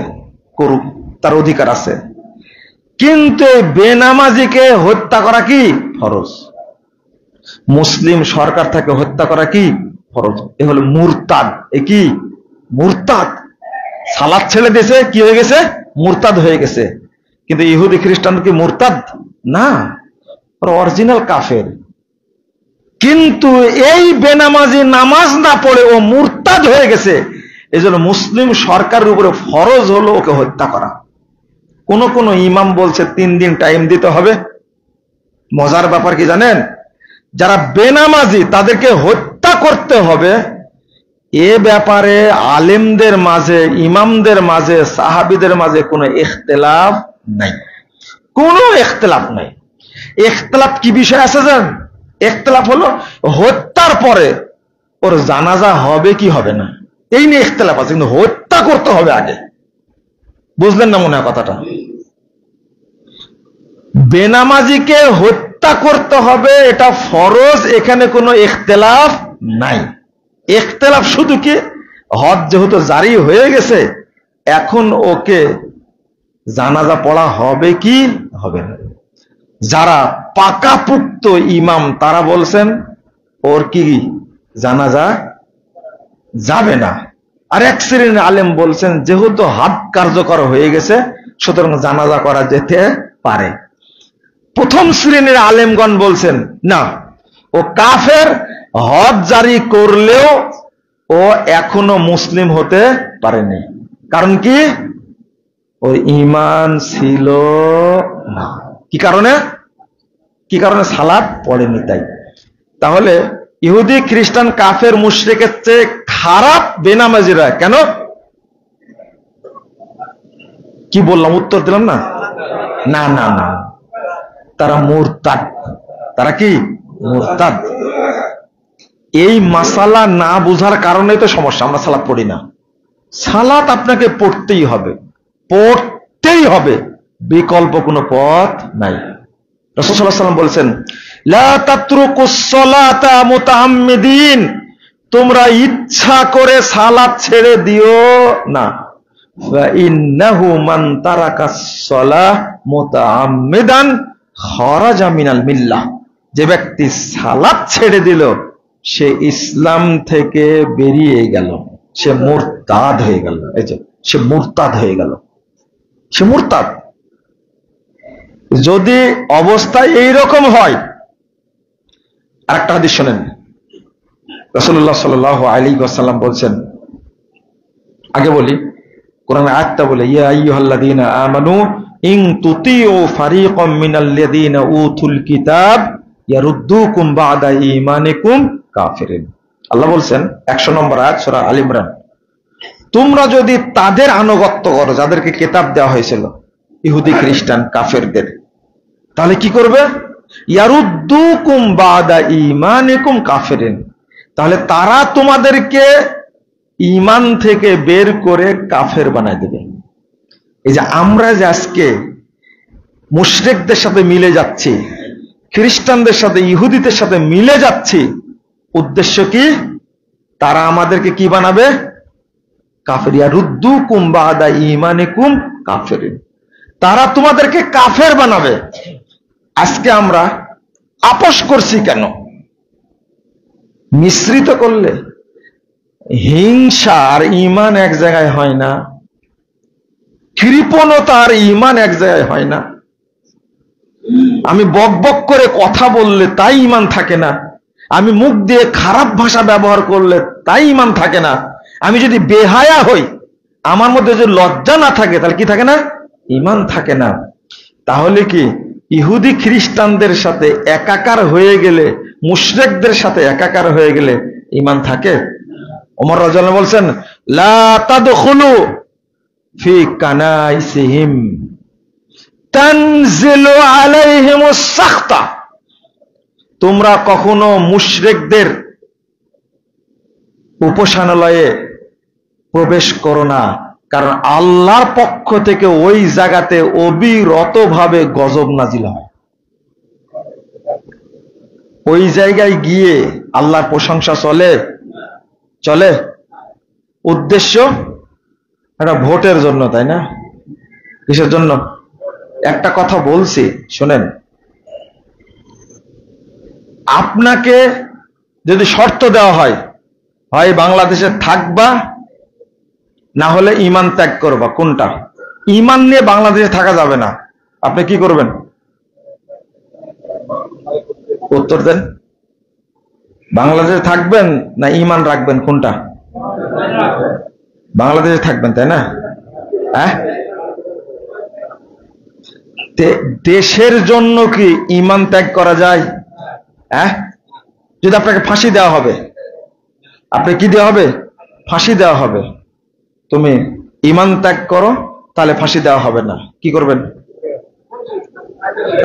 করুক, তার অধিকার আছে, কিন্তু বেনামাজিকে হত্যা করা কি ফরজ? মুসলিম সরকার থেকে হত্যা করা কি ফরজ? এ হলো মুরতাদ। এ কি? মুরতাদ। সালাত ছেড়ে দিয়েছে, কি হয়ে গেছে? মুরতাদ হয়ে গেছে। কিন্তু ইহুদি খ্রিস্টান কি মুরতাদ না, অরিজিনাল কাফের। কিন্তু এই বেনামাজি নামাজ না পড়ে ও মুরতাদ হয়ে গেছে, এজন্য মুসলিম সরকারের উপরে ফরজ হলো ওকে হত্যা করা। কোন কোন ইমাম বলছে 3 দিন টাইম দিতে হবে। মজার ব্যাপার কি জানেন? যারা বেনামাজি তাদেরকে হত্যা করতে হবে, এ ব্যাপারে আলেমদের মাঝে, ইমামদের মাঝে, সাহাবীদের মাঝে কোনো ইখতিলাফ নাই, কোনো ইখতিলাফ নাই। ইখতিলাফ কি বিষয় আছে জানেন? ইখতিলাফ হলো হত্যার পরে ওর জানাজা হবে কি হবে না, এই নিয়ে ইখতিলাফ আছে, কিন্তু হত্যা করতে হবে আগে। বুঝলেন না মনে হয় কথাটা? বেনামাজিকে হত্যা করতে হবে এটা ফরজ, এখানে কোনো ইখতিলাফ নাই। ইখতিলাফ শুধু কি, হজ যেহেতু জারি হয়ে গেছে, এখন ওকে জানাজা পড়া হবে কি হবে না। যারা পাকাপুক্ত ইমাম তারা বলছেন ওর কি জানাজা যাবে না। আর এক শ্রেণীর আলেম বলছেন যেহেতু হাদ কার্যকর হয়ে গেছে সুতরাং জানাজা করা যেতে পারে। প্রথম শ্রেণীর আলেমগণ বলছেন না, ও কাফের, হজ জারি করলেও ও এখনো মুসলিম হতে পারেনি। কারণ কি? ওর ঈমান ছিল না। কি কারণে? কি কারণে? সালাত পড়েনি তাই। তাহলে ইহুদি খ্রিস্টান কাফের মুশরিকের চেয়ে খারাপ বেনামাজিরা কেন? কি বললাম? উত্তর দিলাম না? না না না, তারা মুরতাদ। তারা কি? মুরতাদ। এই মাসালা না বুঝার কারণে তো সমস্যা, আমরা সালাত পড়ি না। সালাত আপনাকে পড়তেই হবে, পড়তেই হবে, বিকল্প কোনো পথ নাই। রাসূল সাল্লাল্লাহু আলাইহি ওয়াসাল্লাম বলেছেন, লা তাতরুকুস সালাতা মুতাআম্মিদিন, তোমরা ইচ্ছা করে সালাত ছেড়ে দিও না। ওয়া ইন্নাহু মান তারাকাস সালাহ মুতাআম্মিদান খারাজা মিনাল মিল্লাহ, যে ব্যক্তি সালাত ছেড়ে দিল সে ইসলাম থেকে বেরিয়ে গেল, সে মুরতাদ হয়ে গেল। এই যে সে মুরতাদ হয়ে গেল, সে মুরতাদ। যদি অবস্থা এইরকম হয়, আরেকটা হাদিস শোনেন। রাসূলুল্লাহ সাল্লাল্লাহু আলাইহি ওয়াসাল্লাম বলছেন, আগে বলি কোরআনের আয়াতটা বলে, ইয়া আইয়ুহাল্লাযীনা আমানু ইন তুতিউ ফারীকাম মিনাল্লাযীনা উতুল কিতাব ইয়ারুদ্দুকুম বা'দা ঈমানিকুম কাফিরিন। আল্লাহ বলছেন 100 নম্বর আয়াত সূরা আল ইমরান, তোমরা যদি তাদের আনুগত্য করো যাদেরকে কিতাব দেওয়া হয়েছিল, ইহুদি খ্রিস্টান কাফেরদের, তাহলে কি করবে? ইয়ারুদ্দুকুম বা'দা ঈমানিকুম কাফিরিন, তাহলে তারা তোমাদেরকে ঈমান থেকে বের করে কাফের বানায় দেবে। এই যে আমরা যে আজকে মুশরিকদের সাথে মিলে যাচ্ছি, খ্রিস্টানদের সাথে ইহুদিদের সাথে মিলে যাচ্ছি, উদ্দেশ্য কি? তারা আমাদেরকে কি বানাবে? কাফের। ইয়ারুদ্দুকুম বা'দা ঈমানিকুম কাফিরিন, তারা তোমাদেরকে কাফের বানাবে। আজকে আমরা আপোষ করছি কেন? মিশ্রিত করলে হিংসা আর ঈমান এক জায়গায় হয় না, কৃপণতা আর ঈমান এক জায়গায় হয় না। আমি বকবক করে কথা বললে তাই ঈমান থাকে না, আমি মুখ দিয়ে খারাপ ভাষা ব্যবহার করলে তাই ঈমান থাকে না, আমি যদি বেহায়া হই, আমার মধ্যে যদি লজ্জা না থাকে, তাহলে কি থাকে না? ঈমান থাকে না। তাহলে কি ইহুদি খ্রিস্টানদের সাথে একাকার হয়ে গেলে, মুশরিকদের সাথে একাকার হয়ে গেলে ঈমান থাকে? ওমর রাদিয়াল্লাহু আনহু বলছেন, লা তাদখুলু ফি কানাইসিহিম তানজিলু আলাইহিমুস সাখতা, তোমরা কখনো মুশরিকদের উপাসনালয়ে প্রবেশ করো না, কারণ আল্লাহর পক্ষ থেকে ওই জায়গাতে অবিরতভাবে গজব নাজিল হয়। ওই জায়গায় গিয়ে আল্লাহর প্রশংসা চলে চলে? উদ্দেশ্য একটা ভোটের জন্য, তাই না? কিসের জন্য? একটা কথা বলছি শোনেন, আপনাকে যদি শর্ত দেওয়া হয়, হয় বাংলাদেশে থাকবা না হলে ঈমান ত্যাগ করবা। কোনটা? ঈমান নিয়ে বাংলাদেশে থাকা যাবে না। আপনি কি করবেন? উত্তর দেন। বাংলাদেশে থাকবেন না ঈমান রাখবেন? কোনটা? বাংলাদেশে থাকবেন, তাই না? হ্যাঁ, দেশের জন্য কি ঈমান ত্যাগ করা যায়? হ্যাঁ, যদি আপনাকে ফাঁসি দেওয়া হবে, আপনি কি দেওয়া হবে? ফাঁসি দেওয়া হবে। তুমি ঈমান ত্যাগ করো, তাহলে ফাঁসি দেওয়া হবে না। কি করবেন?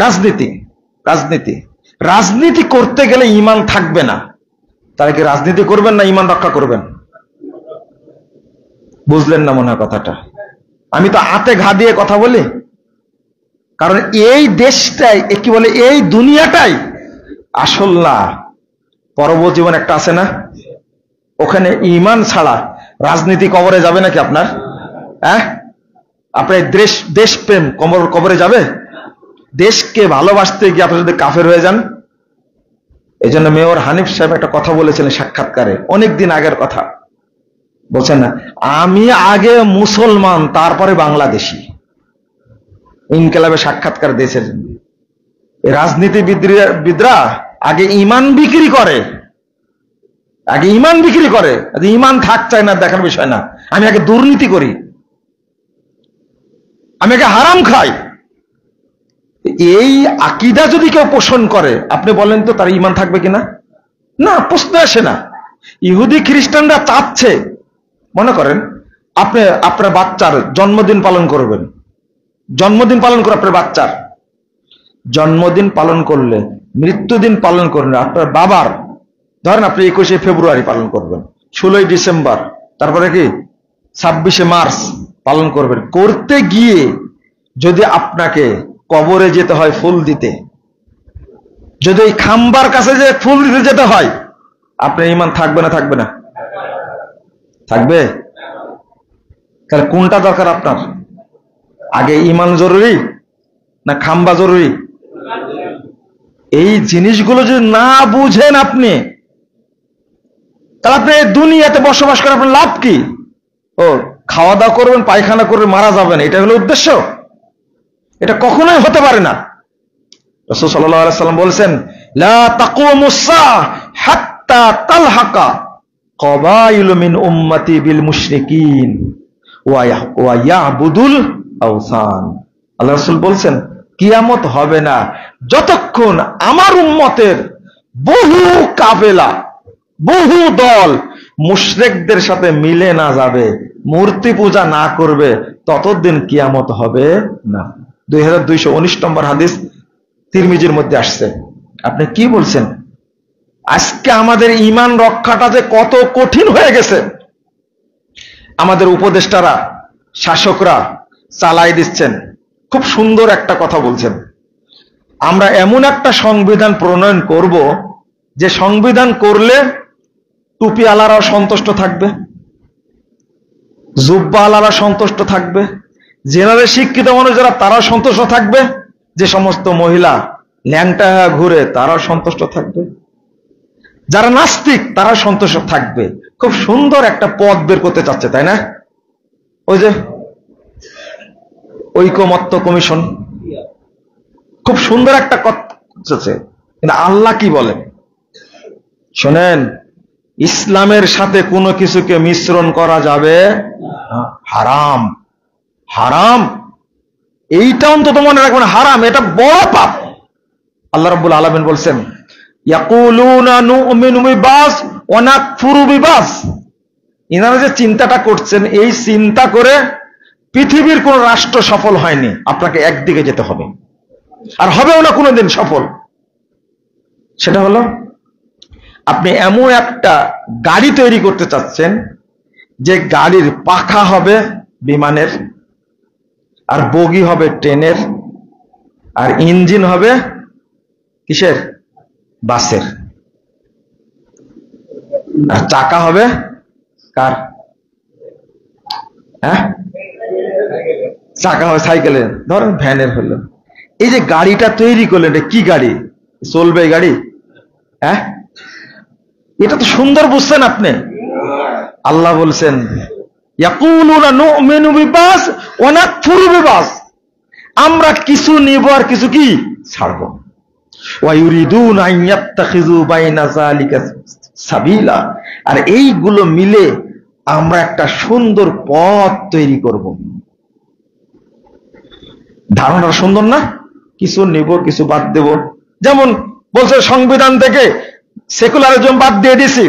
রাজনীতি। রাজনীতি রাজনীতি করতে গেলে ঈমান থাকবে না। তাহলে কি রাজনীতি করবেন না ঈমান রক্ষা করবেন? বুঝলেন না মনে হয় কথাটা। আমি তো আতে ঘা দিয়ে কথা বলি, কারণ এই দেশটাই কি বলে, এই দুনিয়াটাই আসল না। পরবর্তী জীবন একটা আছে না, ওখানে ঈমান ছাড়া রাজনীতি কবরে যাবে নাকি আপনার? হ্যাঁ, আপনার দেশপ্রেম কবরে যাবে? দেশকে ভালোবাসতে গিয়ে আপনি যদি কাফের হয়ে যান। এই জন্য মেয়র হানিফ সাহেব একটা কথা বলেছিলেন সাক্ষাৎকারে, অনেকদিন আগের কথা। বলছেন না, আমি আগে মুসলমান তারপরে বাংলাদেশি। ইনকিলাবে সাক্ষাৎকার দিয়েছেন। রাজনীতিবিদরা আগে ঈমান বিক্রি করে, আগে ঈমান বিক্রি করে। ঈমান থাক চায় না দেখার বিষয় না। আমি আগে দুর্নীতি করি, আমি আগে হারাম খাই। এই আকীদা যদি কেউ পোষণ করে, আপনি বলেন তো তার ঈমান থাকবে কিনা? না, প্রশ্ন আসে না। ইহুদি খ্রিস্টানরা চাচ্ছে, মনে করেন আপনি আপনার বাচ্চার জন্মদিন পালন করবেন, জন্মদিন পালন করে আপনার বাচ্চার জন্মদিন পালন করলে, মৃত্যুদিন পালন করলে আপনার বাবার, ধরেন আপনি 21শে ফেব্রুয়ারি পালন করবেন, 16ই ডিসেম্বর, তারপরে কি 26শে মার্চ পালন করবেন। করতে গিয়ে যদি আপনাকে কবরে যেতে হয় ফুল দিতে, যদি এই খাম্বার কাছে যে ফুল দিতে যেতে হয়, আপনার ঈমান থাকবে না? থাকবে না? থাকবে। তাহলে কোনটা দরকার আপনার? আগে ঈমান জরুরি না খাম্বা জরুরি? এই জিনিসগুলো যদি না বুঝেন আপনি, তাহলে আপনি দুনিয়াতে বসবাস করে আপনার লাভ কি? ও খাওয়া দাওয়া করবেন, পায়খানা করবেন, মারা যাবেন, এটা হলো উদ্দেশ্য? এটা কখনোই হতে পারে না। রাসূল সাল্লাল্লাহু আলাইহি সাল্লাম বলেছেন, লা তাকুমুস সাআহ হাত্তা তালহাকা কবাইলু মিন উম্মতি বিল মুশরিকিন ওয়া ইয়াবুদুল আওসান। আল্লাহ রাসূল বলছেন, কিয়ামত হবে না যতক্ষণ আমার উম্মতের বহু কাফেলা, বহু দল মুশরিকদের সাথে মিলে না যাবে, মূর্তি পূজা না করবে, ততদিন কিয়ামত হবে না। 2219 নম্বর হাদিস তিরমিজির মধ্যে আসছে। আপনি কি বলছেন? আজকে আমাদের ঈমান রক্ষাটা যে কত কঠিন হয়ে গেছে, আমাদের উপদেষ্টারা, শাসকরা চালাই দিচ্ছেন। খুব সুন্দর একটা কথা বলছেন, আমরা এমন একটা সংবিধান প্রণয়ন করব যে সংবিধান করলে টুপি আলারাও সন্তুষ্ট থাকবে, জুব্বা আলারা সন্তুষ্ট থাকবে, জেনারেল শিক্ষিত মানুষ যারা তারাও সন্তুষ্ট থাকবে, যে সমস্ত মহিলা ল্যাংটা ঘুরে তারাও সন্তুষ্ট থাকবে, যারা নাস্তিক তারা সন্তুষ্ট থাকবে। খুব সুন্দর একটা পথ বের করতে চাচ্ছে, তাই না? ওই যে ঐকমত্য কমিশন, খুব সুন্দর একটা কথা। কিন্তু আল্লাহ কি বলেন শোনেন, ইসলামের সাথে কোনো কিছুকে মিশ্রণ করা যাবে হারাম। হারাম, এইটা অন্তত মনে রাখবেন, হারাম, এটা বড় পাপ। আল্লাহ রাব্বুল আলামিন বলছেন, ইয়াকুলুনা নুমিনু বিবাস ওয়া নাকফুরু বিবাস। ইনারা যে চিন্তাটা করছেন, এই চিন্তা করে পৃথিবীর কোন রাষ্ট্র সফল হয়নি। আপনাকে একদিকে যেতে হবে, আর হবেও না কোনোদিন সফল। সেটা হলো, আপনি এমন একটা গাড়ি তৈরি করতে চাচ্ছেন যে গাড়ির পাখা হবে বিমানের, আর বগি হবে ট্রেনের, আর ইঞ্জিন হবে কিসের? বাসের, আর চাকা হবে কার? হ্যাঁ, চাকা হবে সাইকেলের, ধরেন ভ্যানের হলো। এই যে গাড়িটা তৈরি করলেন, এটা কি গাড়ি? চলবে এই গাড়ি? হ্যাঁ, এটা তো সুন্দর বুঝছেন আপনি। আল্লাহ বলছেন, ইয়াকুলুনা নুমিনু বিবাস ওয়া নাকফুরু বিবাস, আমরা কিছু নিব আর কিছু কি ছাড়ব। ওয়া ইউরিদুনা আন ইয়াত্তাখিযু বাইনা যালিকা সাবিলা, আর এইগুলো মিলে আমরা একটা সুন্দর পথ তৈরি করব। ধারণাটা সুন্দর না? কিছু নিব কিছু বাদ দেব। যেমন বলছে সংবিধান থেকে সেকুলারিজম বাদ দিয়ে দিছি,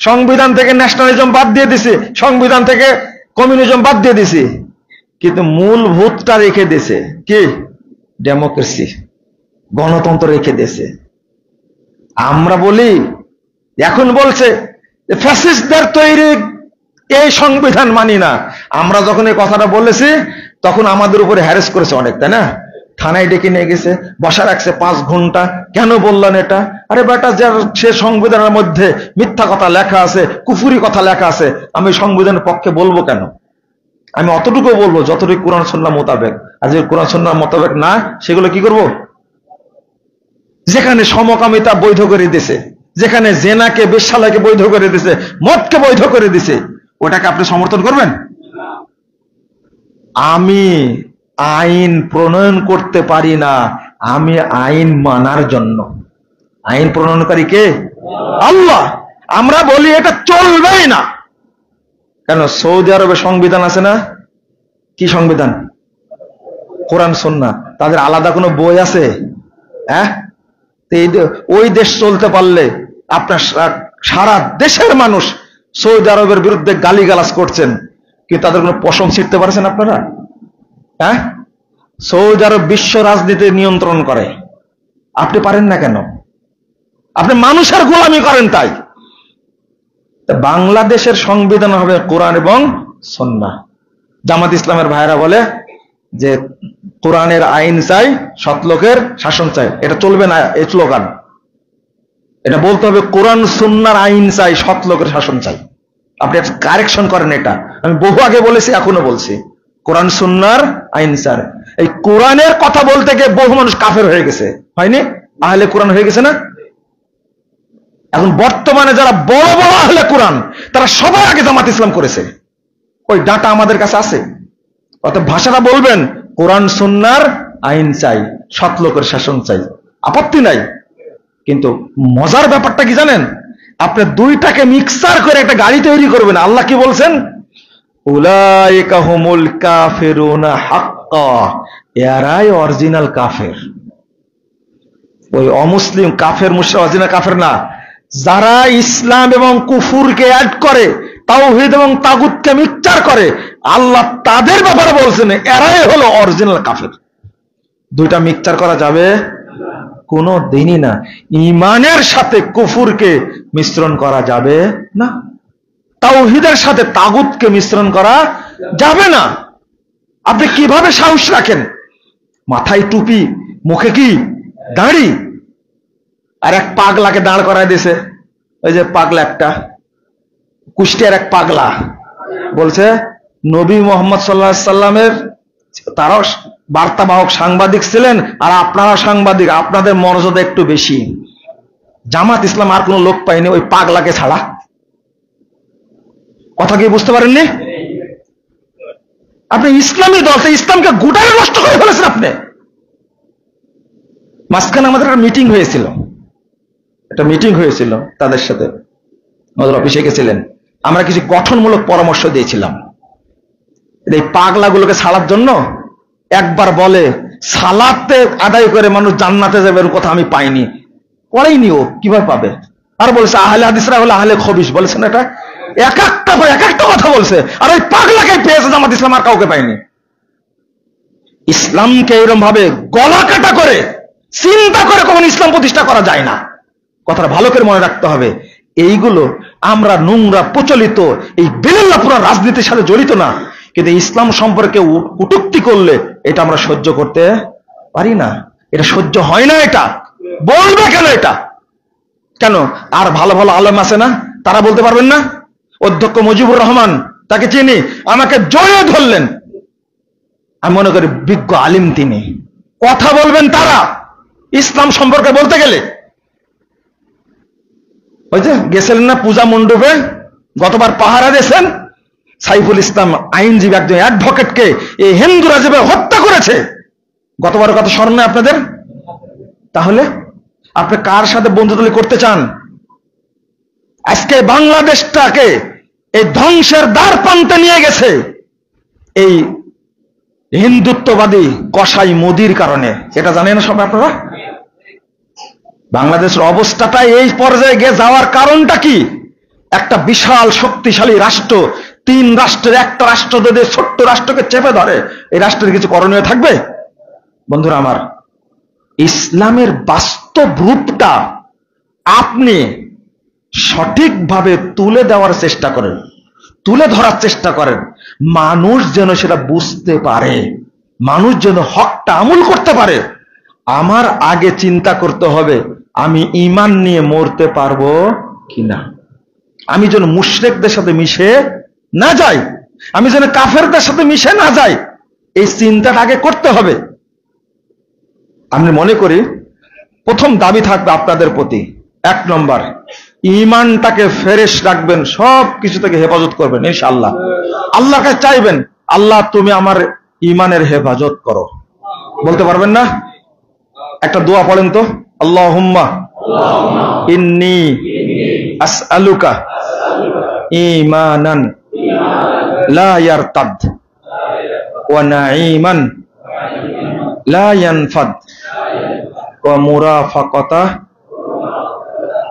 সংবিধান থেকে ন্যাশনালিজম বাদ দিয়ে দিছি, সংবিধান থেকে কমিউনিজম বাদ দিয়ে দিছি, কিন্তু মূলভূতটা রেখে দিয়েছে কি? ডেমোক্রেসি, গণতন্ত্র রেখে দিয়েছে। আমরা বলি, এখন বলছে ফ্যাসিস্টদের তৈরি এই সংবিধান মানি না। আমরা যখন এই কথাটা বলেছি তখন আমাদের উপরে হ্যারেস করেছে অনেক, তাই না? থানায় ডেকে নিয়ে গেছে, বসা রাখছে 5 ঘন্টা। কেন বললেন এটা? আরে বেটা, যার সে সংবিধানের মধ্যে মিথ্যা কথা লেখা আছে, কুফুরি কথা লেখা আছে, আমি সংবিধানের পক্ষে বলবো কেন? আমি অতটুকু বলবো যতটুকু কোরআন সুন্নাহ মোতাবেক। আর যে কোরআন সুন্নাহ মোতাবেক না, সেগুলো কি করব? যেখানে সমকামিতা বৈধ করে দিছে, যেখানে জেনাকে বেশ্যালয়কে বৈধ করে দিছে, মদকে বৈধ করে দিছে, ওটাকে আপনি সমর্থন করবেন? আমি আইন প্রণয়ন করতে পারি না, আমি আইন মানার জন্য। আইন প্রণয়নকারী কে? আল্লাহ। আমরা বলি এটা চলবেই না। কেন? সৌদি আরবে সংবিধান আছে না? কি সংবিধান? কোরআন সুন্নাহ। তাদের আলাদা কোনো বই আছে? হ্যাঁ, ওই দেশ চলতে পারলে আপনার সারা দেশের মানুষ সৌদি আরবের বিরুদ্ধে গালিগালাজ করছেন, কিন্তু তাদের কোনো পশম ছিঁড়তে পারছেন আপনারা? হ্যাঁ, সৌদি আরব বিশ্ব রাজনীতি নিয়ন্ত্রণ করে, আপনি পারেন না কেন? আপনি মানুষের গোলামি করেন। তাই বাংলাদেশের সংবিধান হবে কোরআন এবং সুন্নাহ। জামাত ইসলামের ভাইরা বলে যে কোরআনের আইন চাই, সৎ লোকের শাসন চাই। এটা চলবে না, এই স্লোগান। এটা বলতে হবে কোরআন সুন্নাহর আইন চাই, সৎ লোকের শাসন চাই। আপনি কারেকশন করেন এটা। আমি বহু আগে বলেছি, এখনো বলছি, কোরআন সুন্নাহর আইন চাই। এই কোরআনের কথা বলতে গিয়ে বহু মানুষ কাফের হয়ে গেছে, হয়নি? আহলে কোরআন হয়ে গেছে না? এখন বর্তমানে যারা বড় বড় আহলে কোরআন, তারা সবার আগে জামাত ইসলাম করেছে। ওই ডাটা আমাদের কাছে আছে। অর্থাৎ ভাষাটা বলবেন কোরআন সুন্নাহর আইন চাই, সৎ লোকের শাসন চাই, আপত্তি নাই। কিন্তু মজার ব্যাপারটা কি জানেন? আপনি দুইটাকে মিক্সার করে একটা গাড়ি তৈরি করবেন। আল্লাহ কি বলছেন? উলাইকা হুমুল কাফিরুনা হাক্কা, এরাই অরিজিনাল কাফের। ওই অমুসলিম কাফের, মুশরিক অরিজিনাল কাফের না। যারা ইসলাম এবং কুফুরকে অ্যাড করে, তাওহীদ এবং তাগুতকে মিক্সচার করে, আল্লাহ তাদের ব্যাপারে বলছেন এরাই হলো অরিজিনাল কাফের। দুইটা মিক্সচার করা যাবে? কোনো দিনই না। ঈমানের সাথে কুফুরকে মিশ্রণ করা যাবে না, তাওহীদের সাথে তাগুতকে মিশ্রণ করা যাবে না। আপনি কিভাবে সাহস রাখেন? মাথায় টুপি, মুখে কি দাড়ি, আর এক পাগলাকে দাঁড় করায় দিয়েছে। ওই যে পাগলা, একটা কুষ্টিয়ার এক পাগলা বলছে নবী মোহাম্মদ সাল্লাল্লাহু আলাইহি সাল্লামের তারাও বার্তাবাহক সাংবাদিক ছিলেন, আর আপনারা সাংবাদিক, আপনাদের মর্যাদা একটু বেশি। জামাত ইসলাম আর কোন লোক পায়নি ওই পাগলাকে ছাড়া। কথা কি বুঝতে পারেননি? আপনি ইসলামী দল, ইসলামকে গোটায় নষ্ট করে ফেলেছেন আপনি। মাঝখানে আমাদের একটা মিটিং হয়েছিল, তাদের সাথে আমাদের অফিসে গেছিলেন। আমরা কিছু গঠনমূলক পরামর্শ দিয়েছিলাম এই পাগলাগুলোকে ছাড়ার জন্য। একবার বলে সালাতে আদায় করে মানুষ জান্নাতে যাবে, এর কথা আমি পাইনি, করেইনি। ও কিভাবে পাবে? আর বলছে আহলে হাদিসরা হলো আহলে খবিস, বলেছেন এটা। এক একটা কথা বলছে, আর ওই পাগলাকে পেয়েছে জামাত ইসলাম, আর কাউকে পাইনি। ইসলামকে এরকম ভাবে গলা কাটা করে চিন্তা করে কখনো ইসলাম প্রতিষ্ঠা করা যায় না। কথাটা ভালো করে মনে রাখতে হবে। এইগুলো আমরা নোংরা প্রচলিত এই বেলাল্লাপুরা রাজনীতির সাথে জড়িত না, কিন্তু ইসলাম সম্পর্কে কটূক্তি করলে এটা আমরা সহ্য করতে পারি না। এটা সহ্য হয় না। এটা বলবে কেন? এটা কেন? আর ভালো ভালো আলেম আছে না, তারা বলতে পারবেন না? অধ্যক্ষ মুজিবুর রহমান, তাকে চিনি, আমাকে জড়িয়ে ধরলেন। আমি মনে করি বিজ্ঞ আলিম তিনি। কথা বলবেন তারা ইসলাম সম্পর্কে বলতে গেলে। ওই যে গেছিলেন না পূজা মণ্ডপে, গতবার পাহারা দিয়েছেন, সাইফুল ইসলাম আইনজীবী একজন অ্যাডভোকেটকে এই হিন্দুরা যেভাবে হত্যা করেছে, গতবার কথা স্মরণ নেই আপনাদের? তাহলে আপনি কার সাথে বন্ধুদলি করতে চান? আজকে বাংলাদেশটাকে এই ধ্বংসের দ্বার প্রান্তে নিয়ে গেছে এই হিন্দুত্ববাদী কসাই মোদির কারণে। এটা জানেন না সবাই আপনারা? বাংলাদেশের অবস্থাটা এই পর্যায়ে গিয়ে যাওয়ার কারণটা কি? একটা বিশাল শক্তিশালী রাষ্ট্র, 3 রাষ্ট্রের একটা রাষ্ট্র যদি ছোট্ট রাষ্ট্রকে চেপে ধরে, এই রাষ্ট্রের কিছু করণীয় থাকবে? বন্ধুরা আমার, ইসলামের বাস্তব রূপটা আপনি সঠিকভাবে তুলে দেওয়ার চেষ্টা করেন, তুলে ধরার চেষ্টা করেন, মানুষ যেন সেটা বুঝতে পারে, মানুষ যেন হকটা আমল করতে পারে। আমার আগে চিন্তা করতে হবে আমি ঈমান নিয়ে মরতে পারবো কিনা, আমি যেন মুশরিকদের সাথে মিশে না যাই, আমি যেন কাফেরদের সাথে মিশে না যাই, এই চিন্তাটা আগে করতে হবে। আমি মনে করি প্রথম দাবি থাকবে আপনাদের প্রতি, 1 নম্বর, ঈমানটাকে ফ্রেশ রাখবেন, সব কিছু থেকে হেফাজত করবেন ইনশাআল্লাহ। আল্লাহকে চাইবেন, আল্লাহ তুমি আমার ঈমানের হেফাজত করো। বলতে পারবেন না? একটা দোয়া পড়েন তো, আল্লাহুম্মা ইন্নী আসআলুকা ঈমানান লা ইয়ারতাদ ওয়া নাঈমান লা ইয়ানফাদ ওয়া মুরাফাকাতা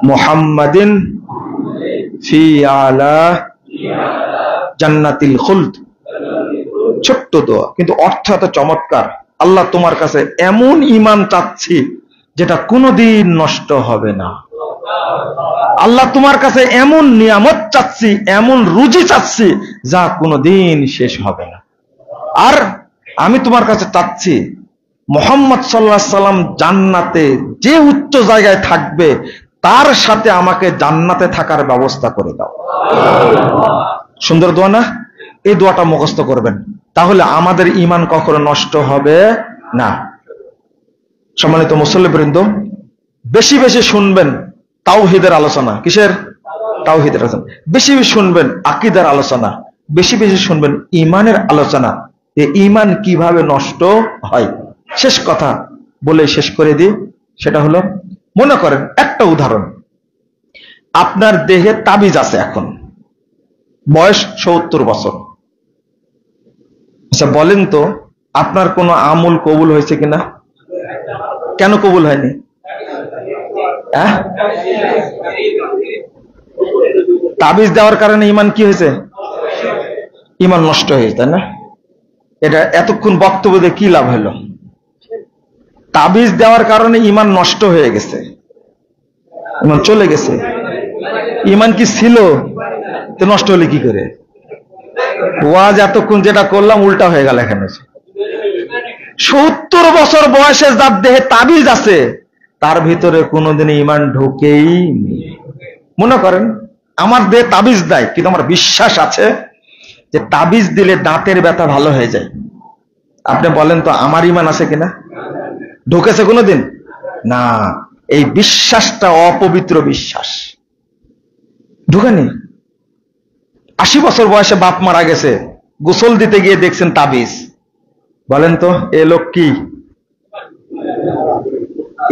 মুহাম্মাদিন ফি আলা জান্নাতিল খুলদ। ছোট্ট দোয়া, কিন্তু অর্থ এত চমৎকার। আল্লাহ তোমার কাছে এমন ঈমান চাচ্ছি যেটা কোনোদিন নষ্ট হবে না। আল্লাহ তোমার কাছে এমন নিয়ামত চাচ্ছি, এমন রুজি চাচ্ছি যা কোনোদিন শেষ হবে না। আর আমি তোমার কাছে চাচ্ছি মুহাম্মদ সাল্লাল্লাহু আলাইহি সাল্লাম জান্নাতে যে উচ্চ জায়গায় থাকবে তার সাথে আমাকে জান্নাতে থাকার ব্যবস্থা করে দাও। সুন্দর দোয়া না? এই দোয়াটা মুখস্থ করবেন, তাহলে আমাদের ঈমান কখনো নষ্ট হবে না। সম্মানিত মুসল্লিবৃন্দ, বেশি বেশি শুনবেন তাওহীদের আলোচনা। কিসের? তাওহীদের আলোচনা। বেশি বেশি শুনবেন আকীদার আলোচনা, বেশি বেশি শুনবেন ঈমানের আলোচনা, যে ঈমান কিভাবে নষ্ট হয়। শেষ কথা বলে শেষ করে দিই, সেটা হলো, মনে করেন একটা উদাহরণ, আপনার দেহে তাবিজ আছে, এখন বয়স 70 বছর। আচ্ছা বলেন তো, আপনার কোনো আমল কবুল হয়েছে কিনা? কেন কবুল হয়নি? তাবিজ দেওয়ার কারণে ঈমান কি হয়েছে? ঈমান নষ্ট হয়েছে, তাই না? এটা এতক্ষণ বক্তব্য দিয়ে কি লাভ হলো? তাবিজ দেওয়ার কারণে ঈমান নষ্ট হয়ে গেছে, ঈমান চলে গেছে। ঈমান কি ছিল? তো নষ্ট হলে কি করে? ওয়াজ এতক্ষণ যেটা করলাম উল্টা হয়ে গেল। এখানে 70 বছর বয়সে যার দেহে তাবিজ আছে তার ভিতরে কোনোদিন ঈমান ঢোকেই নেই। মনে করেন আমার দেহে তাবিজ দেয়, কিন্তু আমার বিশ্বাস আছে যে তাবিজ দিলে দাঁতের ব্যথা ভালো হয়ে যায়। আপনি বলেন তো আমার ঈমান আছে কিনা? ঢুকেছে কোনোদিন? না। এই বিশ্বাসটা অপবিত্র বিশ্বাস, ঢুকেনি। 80 বছর বয়সে বাপ মারা গেছে, গোসল দিতে গিয়ে দেখছেন তাবিজ। বলেন তো এ লোক কি?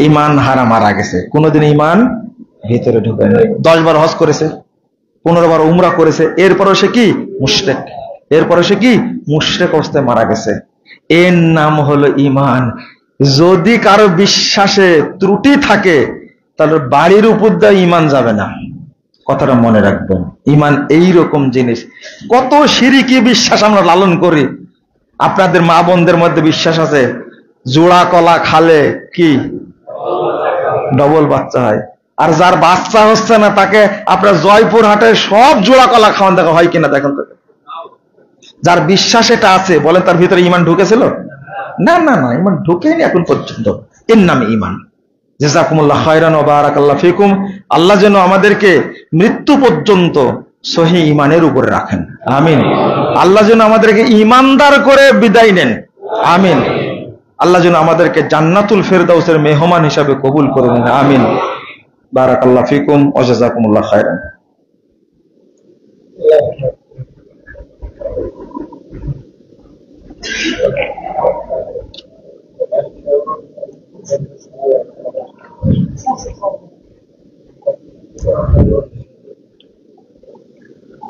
ঈমান হারা মারা গেছে, কোনোদিন ঈমান ভিতরে ঢুকে নাই। 10 বার হজ করেছে, 15 বার উমরা করেছে, এরপরও সে কি? মুশরিক। এরপরও সে কি? মুশরিক অবস্থায় মারা গেছে। এর নাম হলো ঈমান। যদি কারো বিশ্বাসে ত্রুটি থাকে তাহলে বাড়ির উপর দিয়ে ঈমান যাবে না। কথাটা মনে রাখবেন, ঈমান এইরকম জিনিস। কত শিরকি বিশ্বাস আমরা লালন করি। আপনাদের মা বোনদের মধ্যে বিশ্বাস আছে জোড়া কলা খালে কি ডবল বাচ্চা হয়, আর যার বাচ্চা হচ্ছে না তাকে আপনার জয়পুর হাটে সব জোড়া কলা খাওয়ান দেখা হয় কিনা দেখেন তো। যার বিশ্বাস এটা আছে, বলেন তার ভিতরে ঈমান ঢুকেছিল? না না না, ঈমান ঢুকেনি এখন পর্যন্ত। এর নামে ঈমান। জাযাকুমুল্লাহ খায়রান ওয়া বারাকাল্লাহু ফিকুম। আল্লাহ যেন আমাদেরকে মৃত্যু পর্যন্ত সহি ঈমানের উপরে রাখেন, আমিন। আল্লাহ যেন আমাদেরকে ঈমানদার করে বিদায় নেন, আমিন। আল্লাহ যেন আমাদেরকে জান্নাতুল ফেরদাউসের মেহমান হিসাবে কবুল করে নেন, আমিন। বারাকাল্লাহু ফিকুম ওয়া জাযাকুমুল্লাহ খায়রান।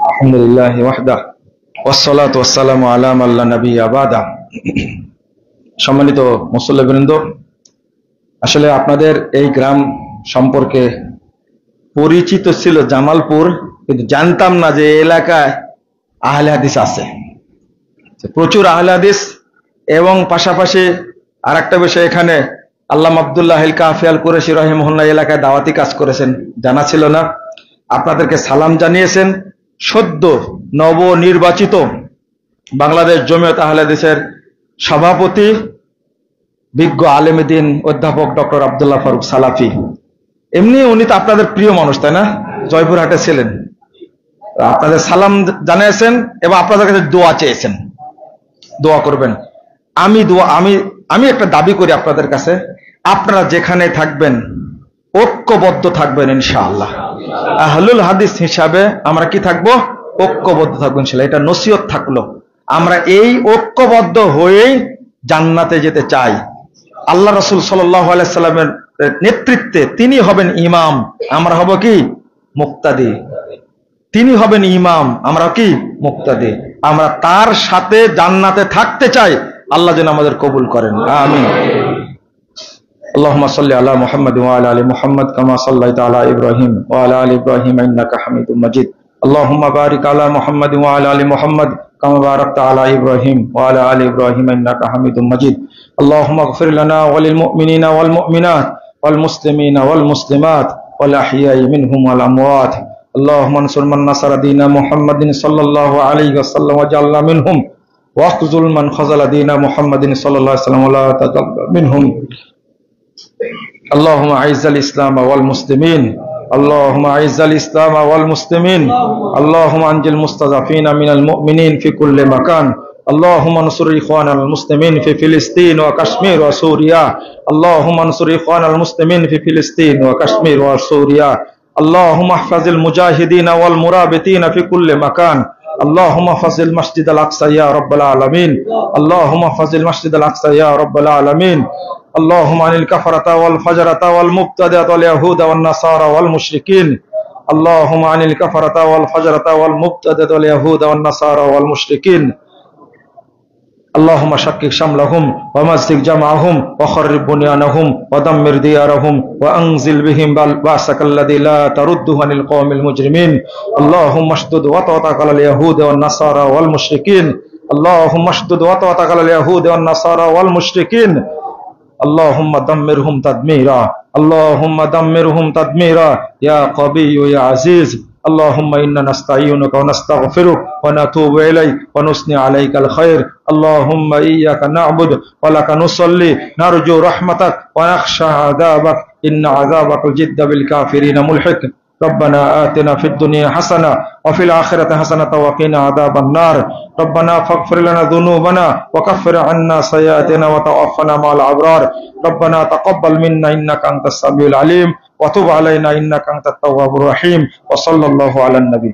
আলহামদুলিল্লাহ ওয়াহদাহ ওয়াসসালাতু ওয়াসসালামু আলা মান লা নাবিয়্যা বা'দা। সম্মানিত মুসল্লিবৃন্দ, আসলে আপনাদের এই গ্রাম সম্পর্কে পরিচিত ছিল জামালপুর, কিন্তু জানতাম না যে এই এলাকায় আহলে হাদিস আছে, প্রচুর আহলে হাদিস। এবং পাশাপাশি আরেকটা বিষয়, এখানে আল্লামা আব্দুল্লাহ আল কাফি আল কুরেশি রাহিমাহুল্লাহ এলাকায় দাওয়াতি কাজ করেছেন, জানা ছিল না। আপনাদেরকে সালাম জানিয়েছেন সদ্য নবনির্বাচিত বাংলাদেশ জমিয়ত আহলে হাদিসের সভাপতি বিজ্ঞ আলেম দ্বীন অধ্যাপক ডক্টর আব্দুল্লাহ ফারুক সালাফি। এমনি উনি তো আপনাদের প্রিয় মানুষ, তাই না? জয়পুরহাটে ছিলেন, আপনাদের সালাম জানিয়েছেন এবং আপনাদের কাছে দোয়া চেয়েছেন, দোয়া করবেন। আমি একটা দাবি করি আপনাদের কাছে, আপনারা যেখানে থাকবেন ঐক্যবদ্ধ থাকবেন ইনশাআল্লাহ। আহলুল হাদিস হিসাবে আমরা কি থাকবো? ঐক্যবদ্ধ থাকবো ইনশাআল্লাহ। এটা নসিহত থাকলো, আমরা এই ঐক্যবদ্ধ হয়েই জান্নাতে যেতে চাই। আল্লাহ রাসূল সাল্লাল্লাহু আলাইহি সাল্লামের নেতৃত্বে তিনি হবেন ইমাম, আমরা হব কি? মুক্তাদি। তিনি হবেন ইমাম, আমরা কি? মুক্তাদি। আমরা তার সাথে জান্নাতে থাকতে চাই। আল্লাহ যেন আমাদের কবুল করেন, আমিন। আল্লাহুম্মা সাল্লি আলা মুহাম্মাদ ওয়া আলা আলি মুহাম্মাদ কামা সাল্লাইতা আলা ইব্রাহিম ওয়া আলা আলি ইব্রাহিম ইন্নাকা হামিদুম মাজিদ। আল্লাহুম্মা বারিক আলা মুহাম্মাদ ওয়া আলা আলি মুহাম্মাদ কামা বারাকতা আলা ইব্রাহিম ওয়া আলা আলি ইব্রাহিম ইন্নাকা হামিদুম মাজিদ। আল্লাহুম্মা ইগফির লানা ওয়া লিল মুমিনিনা ওয়াল মুমিনাত ওয়াল মুসলিমিনা ওয়াল মুসলিমাত ওয়াল আহইয়াই মিনহুম ওয়াল আমওয়াত। আল্লাহুম্মা আনসুর মান নাসারা দীনা মুহাম্মাদিন সাল্লাল্লাহু আলাইহি ওয়াসাল্লাম ওয়াজআলনা মিনহুম ওয়াখযুল মান খাযালা দীনা মুহাম্মাদিন সাল্লাল্লাহু আলাইহি ওয়াসাল্লাম ওয়া লা তাজাল মিনহুম। اللهم اعز الاسلام والمسلمين، اللهم اعز الاسلام والمسلمين، اللهم انجل المستضعفين من المؤمنين في كل مكان، اللهم انصر اخواننا المسلمين في فلسطين وكشمير وسوريا، اللهم انصر اخواننا المسلمين في فلسطين وكشمير وسوريا، اللهم احفظ المجاهدين والمرابطين في كل مكان، اللهم احفظ المسجد الاقصى يا رب العالمين، اللهم احفظ المسجد الاقصى يا رب العالمين، اللهم عن الكفرة والفجرة والمبتدعة واليهود والنصارى والمشركين، اللهم عن الكفرة والفجرة والمبتدعة واليهود والنصارى والمشركين، اللهم شكك شملهم ومزق جمعهم وخرب بنيانهم ودمر ديارهم وانزل بهم بأسك الذي لا ترده عن القوم المجرمين، اللهم اشدد وطأتك على اليهود والنصارى والمشركين، اللهم اشدد وطأتك على اليهود والنصارى والمشركين، اللهم دمرهم تدميرا، اللهم دمرهم تدميرا يا قوي يا عزيز، اللهم إنا نستعينك ونستغفرك ونتوب إليك ونثني عليك الخير، اللهم إياك نعبد ولك نصلي، نرجو رحمتك ونخشى عذابك، إن عذابك الجد بالكافرين ملحق، ربنا آتنا في الدنيا حسنة وفي الآخرة حسنة وقنا عذاب النار، ربنا فاغفر لنا ذنوبنا وكفر عنا سيئاتنا وتوفنا مع الأبرار، ربنا تقبل منا إنك أنت السميع العليم وتب علينا إنك أنت التواب الرحيم، وصلى الله على النبي.